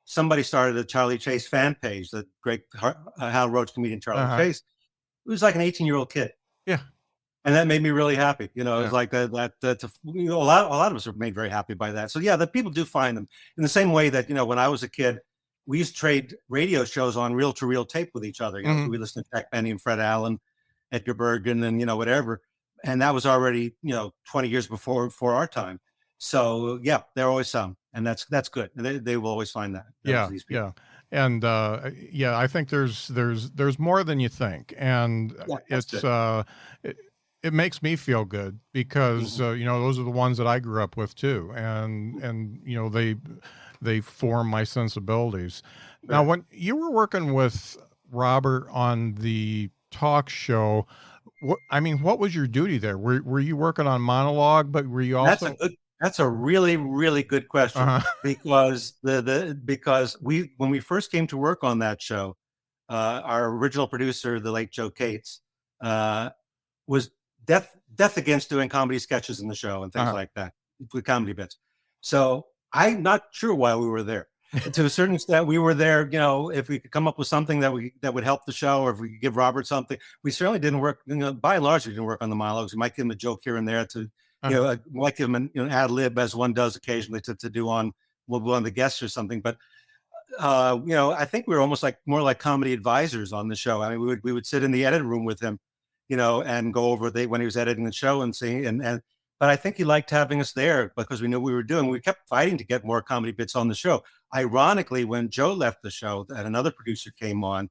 somebody started a Charlie Chase fan page. The great Hal Roach comedian Charlie Chase. It was like an 18-year-old kid. Yeah, and that made me really happy. It was like that. A lot of us are made very happy by that. So the people do find them in the same way that when I was a kid, we used to trade radio shows on reel-to-reel tape with each other. We listened to Jack Benny and Fred Allen, Edgar Bergen, and whatever, and that was already 20 years before our time. So there are always some, and that's good. They will always find that. And I think there's more than you think, and it makes me feel good because those are the ones that I grew up with too, and they form my sensibilities. Now, when you were working with Robert on the talk show, what was your duty there? Were you working on monologue, but were you also? That's a really, really good question, because because when we first came to work on that show, our original producer, the late Joe Cates, was death against doing comedy sketches in the show and things like that, with comedy bits. So I'm not sure why we were there. To a certain extent, we were there, if we could come up with something that would help the show, or if we could give Robert something. We certainly didn't work, by and large, we didn't work on the monologues. We might give him a joke here and there to, might give him an ad lib, as one does occasionally, to do on one of the guests or something. But, I think we were almost more like comedy advisors on the show. I mean, we would sit in the edit room with him, and go over when he was editing the show and see, but I think he liked having us there because we knew what we were doing. We kept fighting to get more comedy bits on the show. Ironically, when Joe left the show and another producer came on,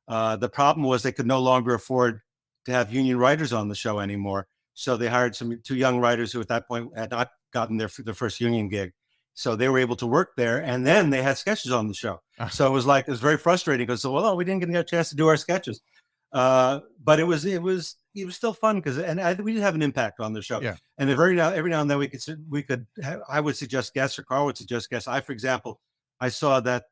the problem was they could no longer afford to have union writers on the show anymore. So they hired two young writers who at that point had not gotten their first union gig. So they were able to work there, and then they had sketches on the show. So it was very frustrating because, well, we didn't get a chance to do our sketches. But it was still fun because, we did have an impact on the show. Yeah. And every now and then I would suggest guests, or Carl would suggest guests. For example, I saw that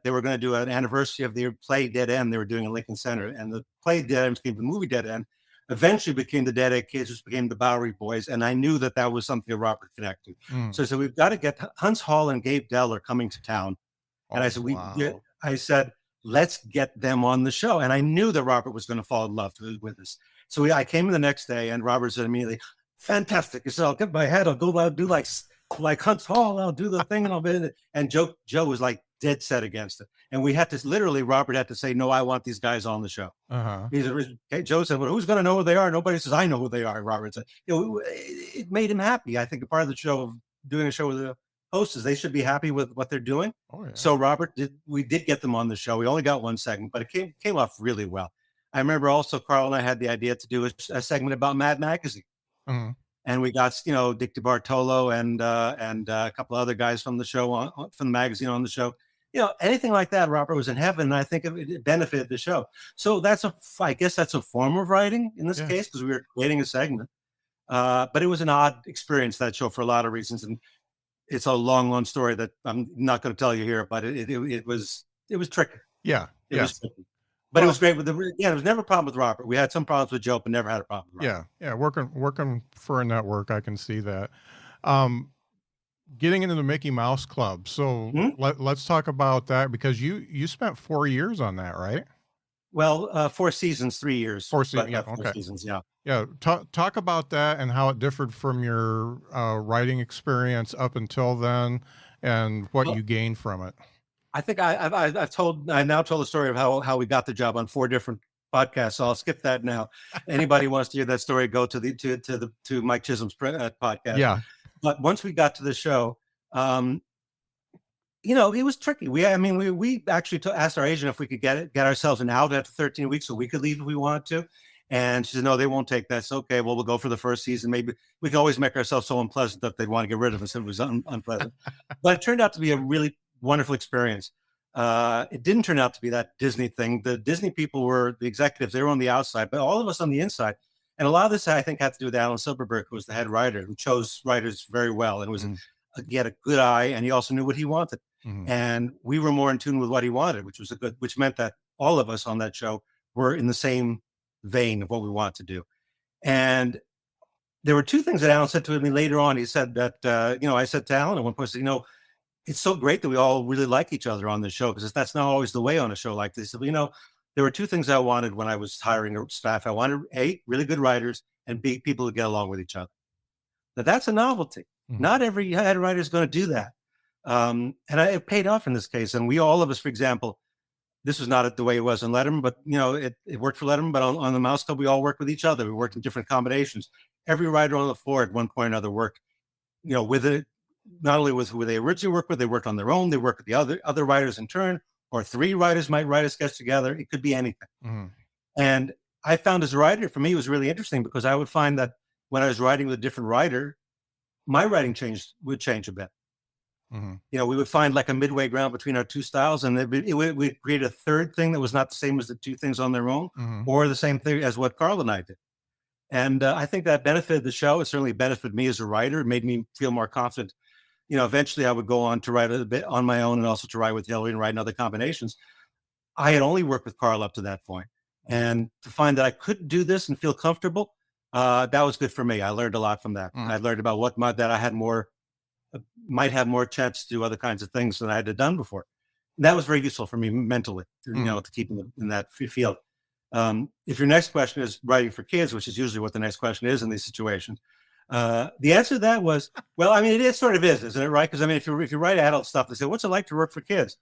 they were going to do an anniversary of their play Dead End. They were doing in Lincoln Center, and the play Dead End became the movie Dead End. Eventually became the Dead End Kids, which became the Bowery Boys, and I knew that was something that Robert connected to. So I said, we've got to get Hunts Hall and Gabe Dell are coming to town, and I said, let's get them on the show. And I knew that Robert was going to fall in love with us. So I came in the next day, and Robert said immediately, fantastic. He said, I'll get my head. I'll go out, do like Hunts Hall. I'll do the thing, and I'll be in it. And Joe was like dead set against it. And we had to Robert had to say, no, I want these guys on the show. He said, okay. Joe said, well, who's going to know who they are? Nobody says, I know who they are. Robert said, it made him happy. I think a part of the show of doing a show with the hosts is they should be happy with what they're doing. Oh, yeah. So we did get them on the show. We only got one segment, but it came off really well. I remember also Carl and I had the idea to do a segment about Mad Magazine. And we got, Dick DiBartolo and a couple other guys from the show, from the magazine on the show. Anything like that, Robert was in heaven. And I think it benefited the show. So I guess that's a form of writing in this case, because we were creating a segment. But it was an odd experience, that show, for a lot of reasons. And it's a long story that I'm not going to tell you here, but it was tricky. Yeah. It was tricky. But it was great there was never a problem with Robert. We had some problems with Joe, but never had a problem with Robert. Yeah. Working for a network, I can see that. Getting into the Mickey Mouse Club. So let's talk about that, because you spent 4 years on that, right? Well, 4 seasons, 3 years. 4 seasons. Yeah, 4 seasons. Yeah. Yeah. Talk about that and how it differed from your writing experience up until then, and what you gained from it. I think I now told the story of how we got the job on 4 different podcasts. So I'll skip that now. Anybody wants to hear that story, go to Mike Chisholm's podcast. Yeah. But once we got to the show, it was tricky. We actually asked our agent if we could get ourselves an out after 13 weeks so we could leave if we wanted to. And she said, no, they won't take that. It's okay. Well, we'll go for the first season. Maybe we can always make ourselves so unpleasant that they'd want to get rid of us if it was unpleasant. But it turned out to be a really wonderful experience. It didn't turn out to be that Disney thing. The Disney people were the executives. They were on the outside, but all of us on the inside. And a lot of this, I think, had to do with Alan Silverberg, who was the head writer, who chose writers very well. And he had a good eye, and he also knew what he wanted. And we were more in tune with what he wanted, which meant that all of us on that show were in the same vein of what we want to do. And there were 2 things that Alan said to me later on. He said that, I said to Alan at one point, it's so great that we all really like each other on the show, because that's not always the way on a show like this. There were 2 things I wanted when I was hiring staff. I wanted A, really good writers, and B, people who get along with each other. Now that's a novelty. Not every head writer is going to do that. And it paid off in this case. And all of us, for example, this was not the way it was on Letterman, but it worked for Letterman. But on the Mouse Club, we all worked with each other. We worked in different combinations. Every writer on the floor at one point or another worked, with it. Not only with who they originally worked with, they worked on their own. They worked with the other writers in turn, or 3 writers might write a sketch together. It could be anything. And I found as a writer, for me, it was really interesting, because I would find that when I was writing with a different writer, my writing would change a bit. We would find like a midway ground between our 2 styles, and we'd create a third thing that was not the same as the 2 things on their own, or the same thing as what Carl and I did. And I think that benefited the show. It certainly benefited me as a writer. It made me feel more confident. Eventually I would go on to write a bit on my own, and also to write with Hillary and write in other combinations. I had only worked with Carl up to that point. And to find that I could do this and feel comfortable, that was good for me. I learned a lot from that. I learned about that I had might have more chance to do other kinds of things than I had done before. And that was very useful for me mentally, to keep in that field. If your next question is writing for kids, which is usually what the next question is in these situations, the answer to that was, it sort of is, isn't it? Right? Because if you write adult stuff, they say, what's it like to work for kids?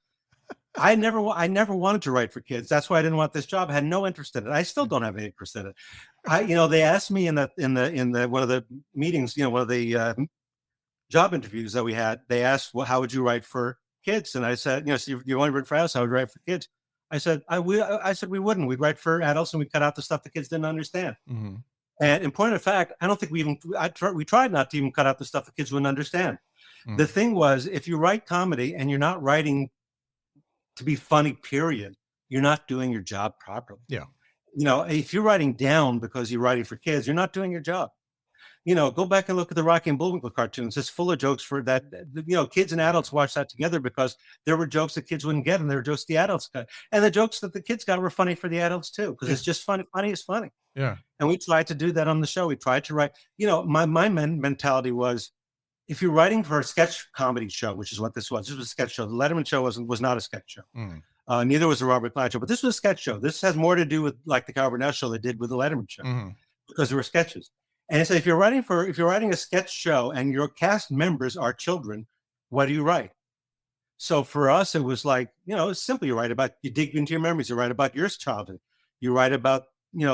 I never wanted to write for kids. That's why I didn't want this job. I had no interest in it. I still don't have any interest in it. They asked me in the one of the meetings, one of the job interviews that we had, they asked, well, how would you write for kids? And I said, so you only write for adults, I would write for kids. I said, we wouldn't. We'd write for adults, and we'd cut out the stuff the kids didn't understand. And in point of fact, I don't think we tried not to even cut out the stuff the kids wouldn't understand. The thing was, if you write comedy and you're not writing to be funny, period, you're not doing your job properly. Yeah. If you're writing down because you're writing for kids, you're not doing your job. Go back and look at the Rocky and Bullwinkle cartoons. It's full of jokes for that. Kids and adults watch that together because there were jokes that kids wouldn't get, and there were jokes the adults got. And the jokes that the kids got were funny for the adults too, because it's just funny. Funny is funny. Yeah. And we tried to do that on the show. We tried to write. My mentality was, if you're writing for a sketch comedy show, which is what this was a sketch show. The Letterman show was not a sketch show. Neither was the Robert Klein show, but this was a sketch show. This has more to do with like the Calvert DeForest show they did with the Letterman show, because there were sketches. And so if you're writing a sketch show and your cast members are children, what do you write? So for us, it was like, it's simple. You dig into your memories. You write about your childhood. You write about,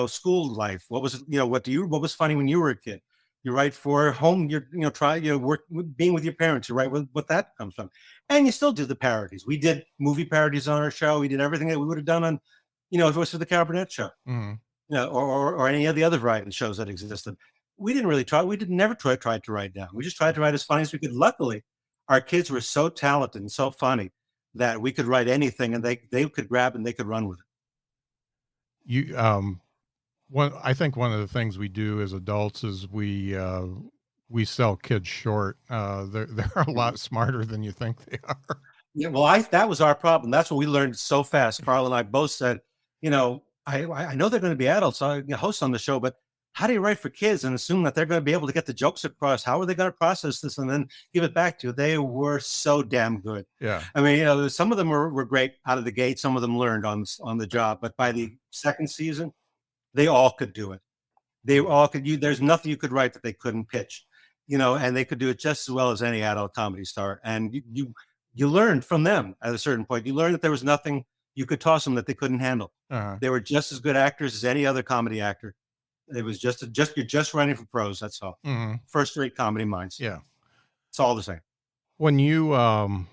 school life. What was what was funny when you were a kid? You write for home. Work being with your parents. You write what that comes from, and you still do the parodies. We did movie parodies on our show. We did everything that we would have done on, if it was for the Calvert show, or any of the other variety shows that existed. We didn't really try. We never tried to write down. We just tried to write as funny as we could. Luckily, our kids were so talented and so funny that we could write anything, and they could grab and they could run with it. I think one of the things we do as adults is we sell kids short. They're a lot smarter than you think they are. Yeah, well, that was our problem. That's what we learned so fast. Carl and I both said, I know they're going to be adults, hosts on the show, but how do you write for kids and assume that they're going to be able to get the jokes across? How are they going to process this and then give it back to you? They were so damn good. Yeah. I mean, some of them were great out of the gate. Some of them learned on the job. But by the second season, they all could do it. They all could. There's nothing you could write that they couldn't pitch, and they could do it just as well as any adult comedy star. And you learned from them at a certain point. You learned that there was nothing you could toss them that they couldn't handle. They were just as good actors as any other comedy actor. It was you're just writing for pros. That's all. First-rate comedy minds. Yeah, it's all the same. When you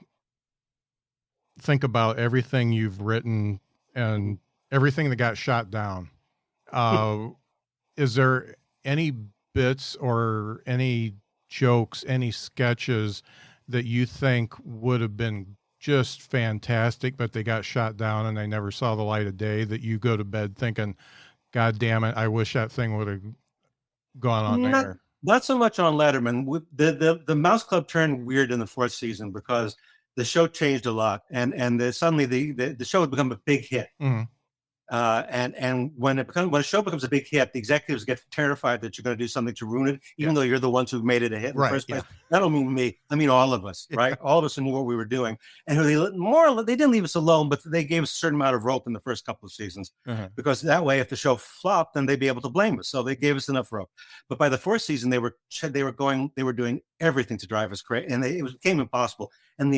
think about everything you've written and everything that got shot down, is there any bits or any jokes, any sketches that you think would have been just fantastic, but they got shot down and they never saw the light of day, that you go to bed thinking, God damn it, I wish that thing would have gone on there? Not so much on Letterman. The Mouse Club turned weird in the fourth season because the show changed a lot, and suddenly the show had become a big hit. And when a show becomes a big hit, the executives get terrified that you're going to do something to ruin it, even though you're the ones who made it a hit in the first place. That don't mean me. I mean all of us, right? All of us knew what we were doing, and they didn't leave us alone, but they gave us a certain amount of rope in the first couple of seasons, because that way, if the show flopped, then they'd be able to blame us. So they gave us enough rope. But by the fourth season, they were doing everything to drive us crazy, and it became impossible. And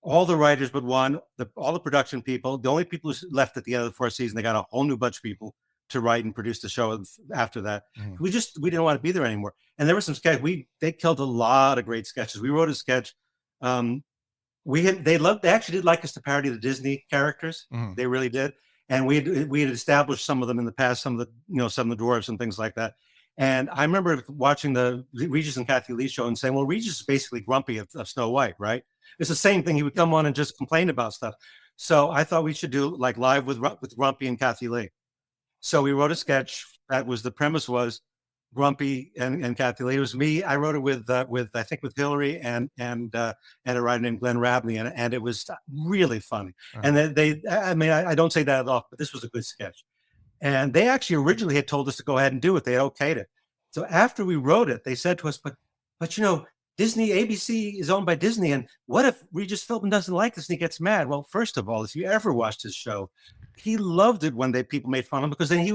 all the writers but one, all the production people, the only people who left at the end of the fourth season, they got a whole new bunch of people to write and produce the show after that. We didn't want to be there anymore. And there were some sketches. They killed a lot of great sketches. We wrote a sketch. They actually did like us to parody the Disney characters. They really did. And we had established some of them in the past, some of the dwarves and things like that. And I remember watching the Regis and Kathy Lee show and saying, well, Regis is basically Grumpy of Snow White, right? It's the same thing. He would come on and just complain about stuff. So I thought we should do like live with Grumpy and Kathy Lee. So we wrote a sketch the premise was Grumpy and Kathy Lee. It was me. I wrote it with I think with Hillary and a writer named Glenn Rabney, and it was really funny. And I don't say that often, but this was a good sketch. And they actually originally had told us to go ahead and do it. They had okayed it. So after we wrote it, they said to us, but Disney, ABC is owned by Disney, and what if Regis Philbin doesn't like this and he gets mad? Well, first of all, if you ever watched his show, he loved it when people made fun of him, because then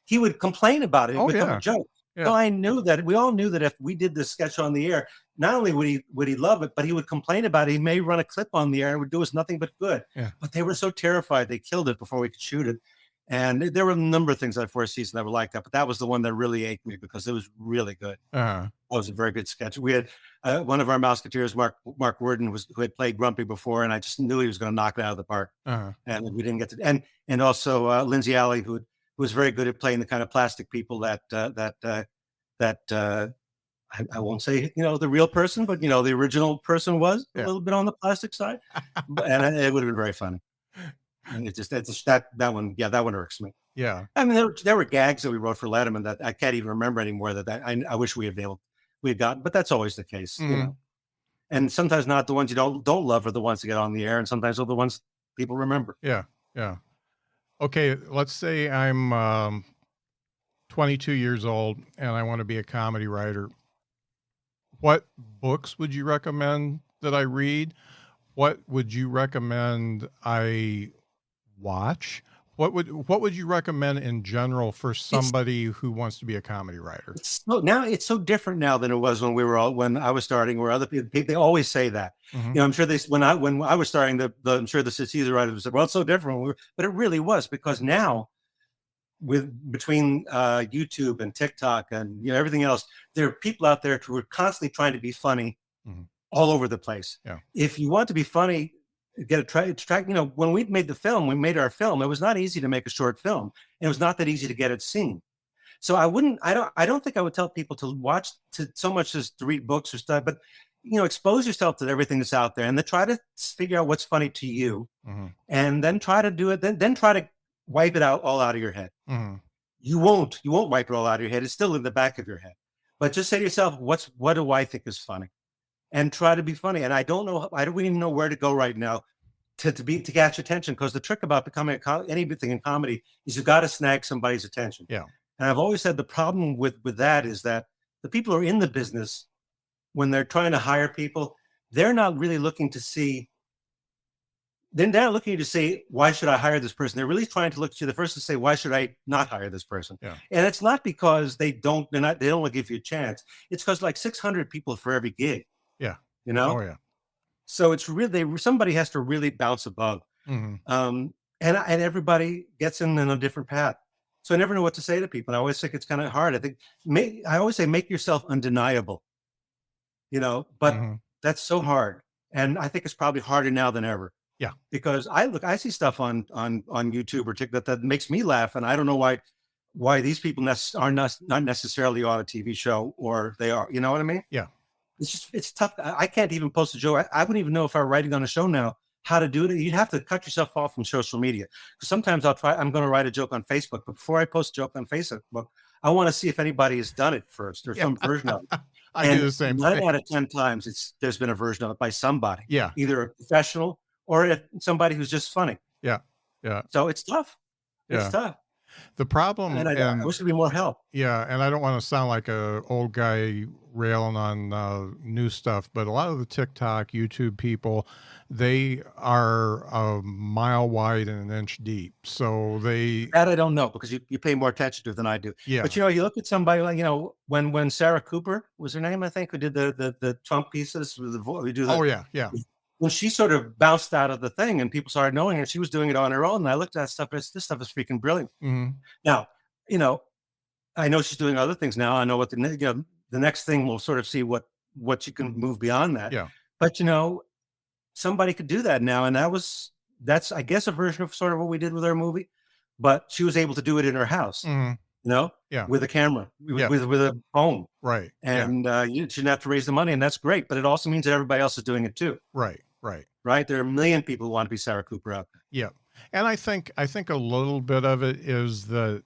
he would complain about it and become a joke. Yeah. So we all knew that if we did this sketch on the air, not only would he love it, but he would complain about it. He may run a clip on the air and would do us nothing but good. Yeah. But they were so terrified they killed it before we could shoot it. And there were a number of things that fourth season that were like that, but that was the one that really ached me because it was really good. It was a very good sketch. We had one of our Mouseketeers, Mark Worden, who had played Grumpy before, and I just knew he was going to knock it out of the park. And we didn't get to. And also Lindsay Alley, who who was very good at playing the kind of plastic people that I won't say, the real person, but, the original person was a little bit on the plastic side. And it would have been very funny. And that one irks me. Yeah. I mean, there were gags that we wrote for Letterman that I can't even remember anymore that I wish we had gotten, but that's always the case, And sometimes not the ones you don't love are the ones that get on the air, and sometimes they're the ones people remember. Yeah. Yeah. Okay. Let's say I'm 22 years old and I want to be a comedy writer. What books would you recommend that I read? What would you recommend I watch? What would you recommend in general for somebody who wants to be a comedy writer? It's so different now than it was when I was starting, where other people, they always say that. I'm sure when I was starting, I'm sure the Caesar writers said, well, it's so different, but it really was, because now between YouTube and TikTok and everything else, there are people out there who are constantly trying to be funny all over the place. Yeah. If you want to be funny, get a track. When we made our film, it was not easy to make a short film. It was not that easy to get it seen. So I don't think I would tell people to watch so much as to read books or stuff, but expose yourself to everything that's out there, and then try to figure out what's funny to you, and then try to do it. Then try to wipe it all out of your head. You won't wipe it all out of your head. It's still in the back of your head. But just say to yourself, what do I think is funny? And try to be funny. And I don't even know where to go right now to catch attention, because the trick about becoming anything in comedy is you've got to snag somebody's attention. Yeah. And I've always said the problem with that is that the people who are in the business, when they're trying to hire people, they're not really looking to see. They're not looking to say, why should I hire this person? They're really trying to look to you first to say, why should I not hire this person? Yeah. And it's not because they don't want to give you a chance. It's because like 600 people for every gig. Yeah. Oh yeah. So it's really, somebody has to really bounce above. And everybody gets in a different path. So I never know what to say to people. I always think it's kind of hard. I always say, make yourself undeniable, but that's so hard. And I think it's probably harder now than ever. Yeah. Because I see stuff on YouTube or TikTok that makes me laugh. And I don't know why these people are not necessarily on a TV show, or they are, you know what I mean? Yeah. It's tough. I can't even post a joke. I wouldn't even know if I were writing on a show now how to do it. You'd have to cut yourself off from social media. Because sometimes I'm going to write a joke on Facebook, but before I post a joke on Facebook, I want to see if anybody has done it first, or some version of it. I do the same thing. 9 out of 10 times there's been a version of it by somebody. Yeah. Either a professional or somebody who's just funny. Yeah. Yeah. So it's tough. It's tough. The problem, and I wish there'd be more help. Yeah, and I don't want to sound like a old guy railing on new stuff, but a lot of the TikTok, YouTube people, they are a mile wide and an inch deep. So that I don't know, because you pay more attention to it than I do. Yeah. But you look at somebody like when Sarah Cooper was her name, I think, who did the Trump pieces with yeah. When she sort of bounced out of the thing and people started knowing her, she was doing it on her own. And I looked at that stuff. This stuff is freaking brilliant. Now, I know she's doing other things now. I know what the next thing, we'll sort of see what you can move beyond that. Yeah. But somebody could do that now, and that's I guess a version of sort of what we did with our movie. But she was able to do it in her house. Yeah. With a camera, with a phone. Right. And you shouldn't have to raise the money, and that's great. But it also means that everybody else is doing it too. Right. There are a million people who want to be Sarah Cooper out there. Yeah. And I think a little bit of it is that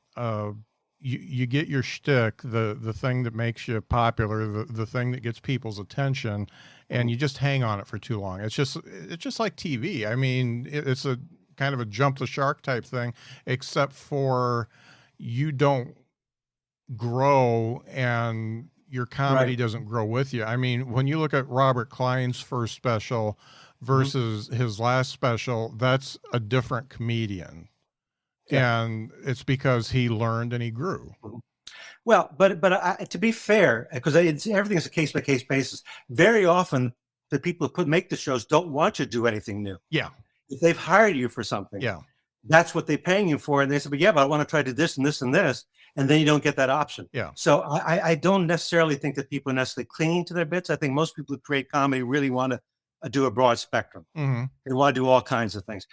you get your shtick, the thing that makes you popular, the thing that gets people's attention, and you just hang on it for too long. It's just like TV. I mean, it's a kind of a jump the shark type thing, except for you don't grow and your comedy doesn't grow with you. I mean, when you look at Robert Klein's first special versus his last special, that's a different comedian. Yeah. And it's because he learned and he grew. Well, but to be fair, because everything is a case by case basis. Very often, the people who make the shows don't want you to do anything new. Yeah. If they've hired you for something, that's what they're paying you for. And they say, but I want to try to do this and this and this. And then you don't get that option. Yeah. So I don't necessarily think that people are necessarily clinging to their bits. I think most people who create comedy really want to do a broad spectrum. They want to do all kinds of things.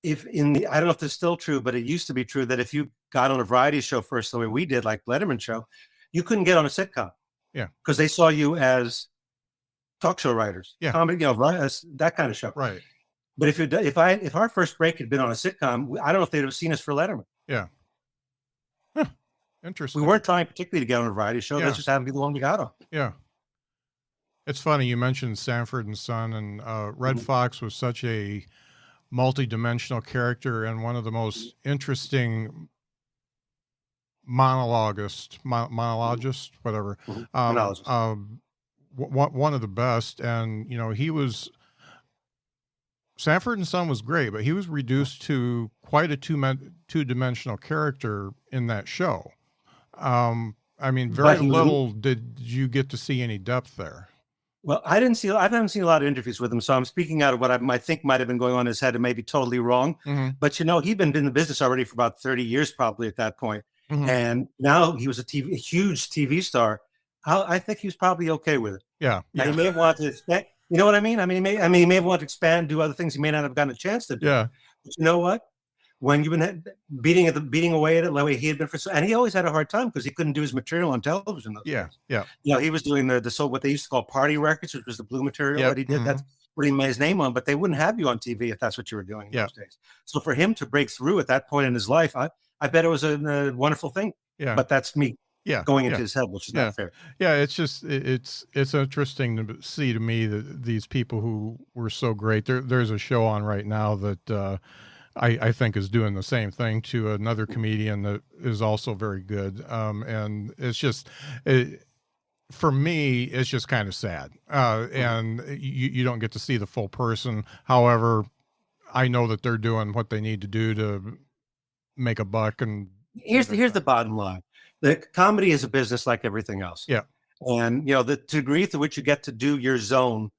I don't know if this is still true, but it used to be true that if you got on a variety show first, the way we did, like Letterman show, you couldn't get on a sitcom. Yeah. Because they saw you as talk show writers, yeah, comedy, that kind of show. Right. But if our first break had been on a sitcom, I don't know if they'd have seen us for Letterman. Yeah. Huh. Interesting. We weren't trying particularly to get on a variety show. Yeah. That just happened to be the one we got on. Yeah. It's funny you mentioned Sanford and Son, and Red Fox was such a multi-dimensional character and one of the most interesting monologist, whatever. One of the best. And, Sanford and Son was great, but he was reduced to quite a two-dimensional character in that show. Very little did you get to see any depth there. Well, I haven't seen a lot of interviews with him, so I'm speaking out of what I think might have been going on in his head and may be totally wrong. Mm-hmm. But, he'd been in the business already for about 30 years, probably at that point. Mm-hmm. And now he was a huge TV star. I think he was probably okay with it. Yeah. Now, he may have wanted to expand, you know what I mean? He may have wanted to expand, do other things he may not have gotten a chance to do. Yeah. But you know what? When you've been beating away at it the way he had been and he always had a hard time because he couldn't do his material on television. Yeah. Yeah. He was doing what they used to call party records, which was the blue material that he did. Mm-hmm. That's what he made his name on, but they wouldn't have you on TV if that's what you were doing in those days. So for him to break through at that point in his life, I bet it was a wonderful thing. Yeah. But that's me going into his head, which is not fair. Yeah. It's just, it's interesting to see to me that these people who were so great, there's a show on right now that, I think is doing the same thing to another comedian that is also very good. And it's just, for me, it's just kind of sad. And you don't get to see the full person. However, I know that they're doing what they need to do to make a buck. And here's the bottom line. The comedy is a business like everything else. Yeah. And, the degree to which you get to do your zone,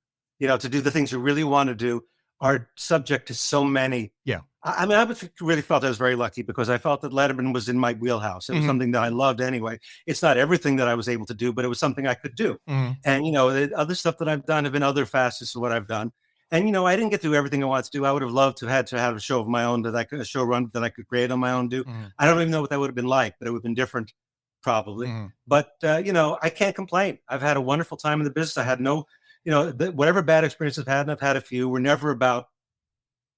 to do the things you really want to do are subject to so many. Yeah. I really felt I was very lucky because I felt that Letterman was in my wheelhouse. It was something that I loved anyway. It's not everything that I was able to do, but it was something I could do. Mm-hmm. And, the other stuff that I've done have been other facets of what I've done. And, I didn't get to do everything I wanted to do. I would have loved to have a show of my own a show run that I could create on my own, do. Mm-hmm. I don't even know what that would have been like, but it would have been different probably. Mm-hmm. But, I can't complain. I've had a wonderful time in the business. I had no, whatever bad experience I've had, and I've had a few, were never about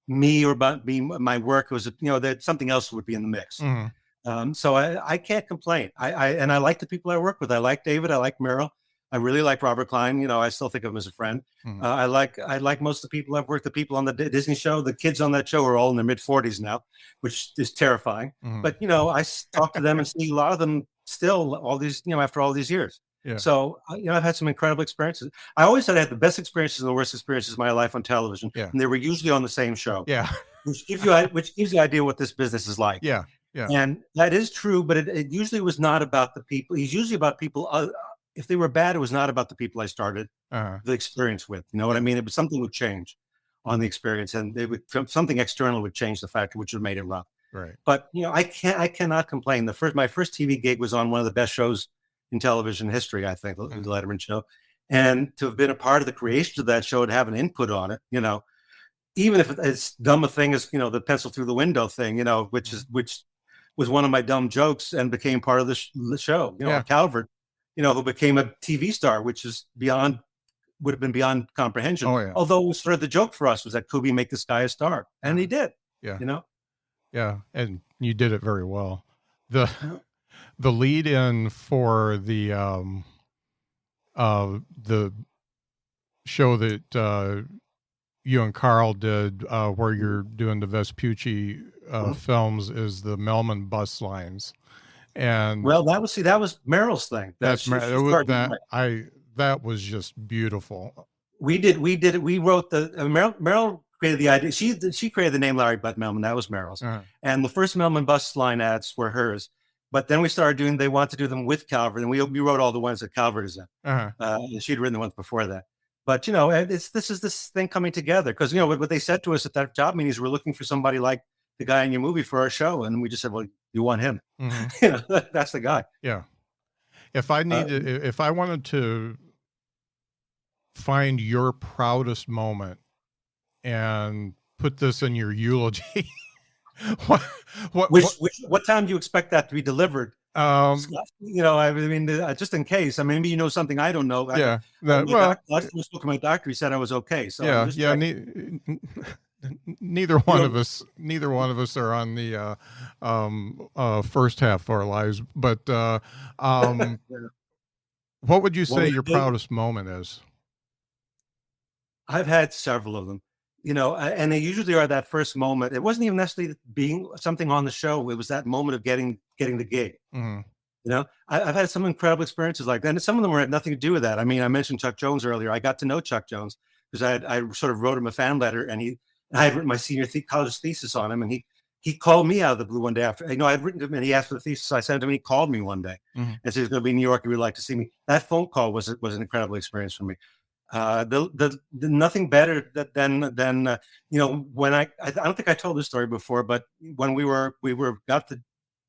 me or about my work. It was, that something else would be in the mix. Mm-hmm. So I can't complain. I like the people I work with. I like David. I like Meryl. I really like Robert Klein. I still think of him as a friend. Mm-hmm. I like most of the people I've worked. The people on the Disney show, the kids on that show are all in their mid-40s now, which is terrifying. Mm-hmm. But I talk to them and see a lot of them still all these, after all these years. Yeah. So, I've had some incredible experiences. I always said I had the best experiences and the worst experiences of my life on television. Yeah. And they were usually on the same show. Yeah. Which gives you an idea what this business is like. Yeah. Yeah. And that is true, but it usually was not about the people. It's usually about people. If they were bad, it was not about the people I started the experience with. You know what I mean? It was something would change on the experience, and something external would change the factor, which would have made it rough. Right. But I cannot complain. My first TV gig was on one of the best shows in television history, I think, the Letterman show, and to have been a part of the creation of that show and have an input on it, even if it's dumb a thing as the pencil through the window thing, which was one of my dumb jokes and became part of the show. Calvert, who became a TV star, which is would have been beyond comprehension. Oh, yeah. Although it was sort of the joke for us was that could we make this guy a star, and he did. Yeah. Yeah, and you did it very well. The lead in for the show that you and Carl did, where you're doing the Vespucci films, is the Melman bus lines. And that was Meryl's thing. That was just beautiful. We wrote Meryl created the idea. She created the name Larry Butt Melman. That was Meryl's. Uh-huh. And the first Melman bus line ads were hers. But then we started they want to do them with Calvert, and we wrote all the ones that Calvert is in. Uh-huh. She'd written the ones before that. But this is this thing coming together, because what they said to us at that job meetings, we're looking for somebody like the guy in your movie for our show, and we just said, well, you want him? Mm-hmm. That's the guy. Yeah. If I wanted to find your proudest moment and put this in your eulogy. What time do you expect that to be delivered? I mean, just in case. I mean, maybe you know something I don't know. Yeah. Last time I spoke to my doctor, he said I was okay. So neither one of us are on the first half of our lives. But what would you say your proudest moment is? I've had several of them. And they usually are that first moment. It wasn't even necessarily being something on the show. It was that moment of getting the gig. Mm-hmm. I've had some incredible experiences like that. And some of them had nothing to do with that. I mean, I mentioned Chuck Jones earlier. I got to know Chuck Jones because I sort of wrote him a fan letter, and I had written my senior college thesis on him, and he called me out of the blue one day after. I'd written to him, and he asked for the thesis. So I sent him. He called me one day and said he's going to be in New York. He would like to see me. That phone call was an incredible experience for me. The nothing better than when I don't think I told this story before, but when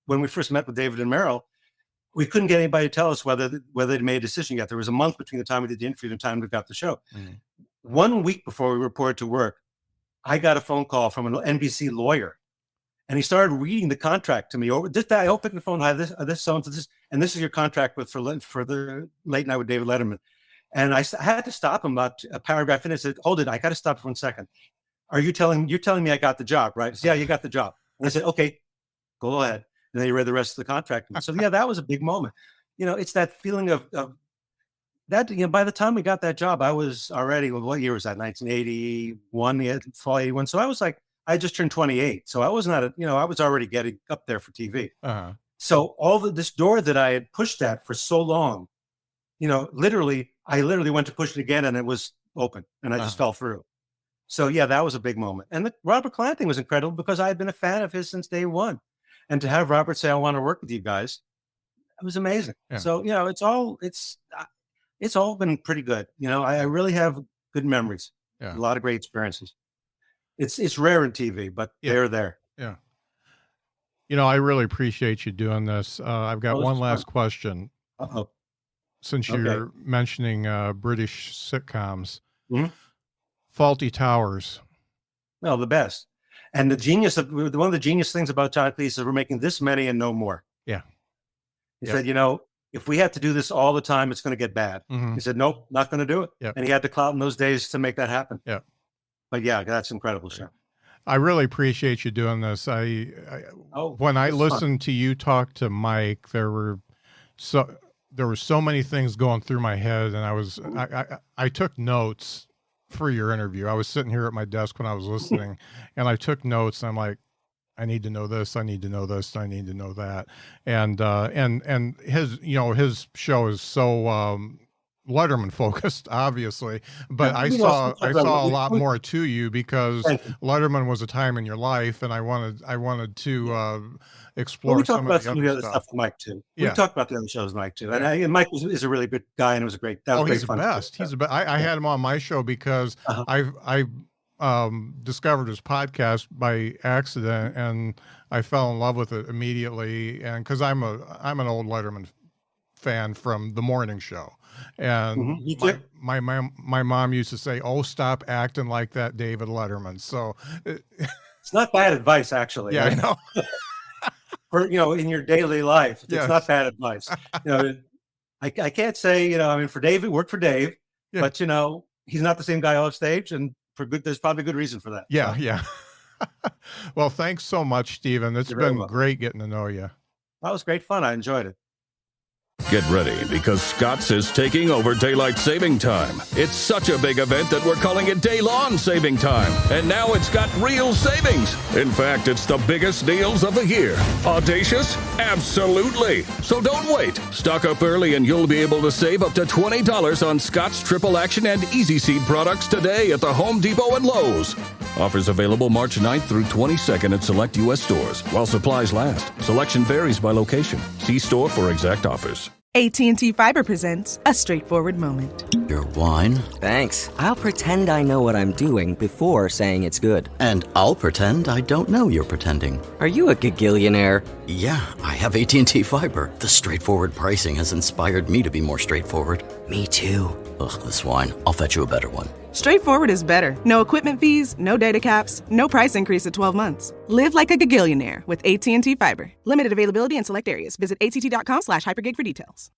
when we first met with David and Meryl, we couldn't get anybody to tell us whether they'd made a decision yet. There was a month between the time we did the interview and the time we got the show. 1 week before we reported to work, I got a phone call from an NBC lawyer, and he started reading the contract to me. I opened the phone. Hi, this so and this is your contract for the Late Night with David Letterman. And I had to stop him about a paragraph in. I said, "Hold it! I got to stop for 1 second. You're telling me I got the job, right?" He said, "Yeah, you got the job." And I said, "Okay, go ahead." And then he read the rest of the contract. So yeah, that was a big moment. It's that feeling of that. By the time we got that job, I was already. What year was that? 1981, fall 81. So I was like, I just turned 28. So I was not. I was already getting up there for TV. So this door that I had pushed at for so long, I literally went to push it again, and it was open, and I just fell through. So yeah, that was a big moment. And the Robert Klein thing was incredible because I had been a fan of his since day one, and to have Robert say, "I want to work with you guys," it was amazing. Yeah. So it's all been pretty good. I really have good memories. Yeah. A lot of great experiences. It's rare in TV, but they're there. Yeah. I really appreciate you doing this. I've got one last question. Uh-oh. Since you're mentioning British sitcoms, Fawlty Towers. Well, the best. And one of the genius things about John Cleese is we're making this many and no more. Yeah. He said, if we have to do this all the time, it's going to get bad. He said, nope, not going to do it. Yep. And he had the clout in those days to make that happen. Yeah. But yeah, that's incredible show. I really appreciate you doing this. When I listened to you talk to Mike, there were so many things going through my head, and I took notes for your interview. I was sitting here at my desk when I was listening, and I took notes. And I'm like, I need to know this. I need to know this. I need to know that. And his show is so Letterman focused, obviously, but I saw a lot more to you because Letterman was a time in your life, and I wanted to explore. We talked about some of the other stuff with Mike too. We talked about the other shows with Mike too, and Mike is a really good guy, and it was a great. He's the best. He's the best. I had him on my show because I discovered his podcast by accident, and I fell in love with it immediately. And because I'm an old Letterman fan from the morning show, and my mom used to say, "Oh, stop acting like that David Letterman." So it's not bad advice, actually. Yeah, right? I know. For in your daily life, it's not bad advice. I can't say for Dave, it worked for Dave, but he's not the same guy off stage, and there's probably a good reason for that. Yeah, so. Yeah. Well, thanks so much, Stephen. It's been great getting to know you. That was great fun. I enjoyed it. Get ready, because Scott's is taking over Daylight Saving Time. It's such a big event that we're calling it Day-Long Saving Time. And now it's got real savings. In fact, it's the biggest deals of the year. Audacious? Absolutely. So don't wait. Stock up early and you'll be able to save up to $20 on Scott's Triple Action and Easy Seed products today at the Home Depot and Lowe's. Offers available March 9th through 22nd at select U.S. stores while supplies last. Selection varies by location. See store for exact offers. AT&T Fiber presents a straightforward moment. Your wine? Thanks. I'll pretend I know what I'm doing before saying it's good. And I'll pretend I don't know you're pretending. Are you a gagillionaire? Yeah, I have AT&T Fiber. The straightforward pricing has inspired me to be more straightforward. Me too. Ugh, this wine. I'll fetch you a better one. Straightforward is better. No equipment fees, no data caps, no price increase at 12 months. Live like a gagillionaire with AT&T Fiber. Limited availability in select areas. Visit att.com/hypergig for details.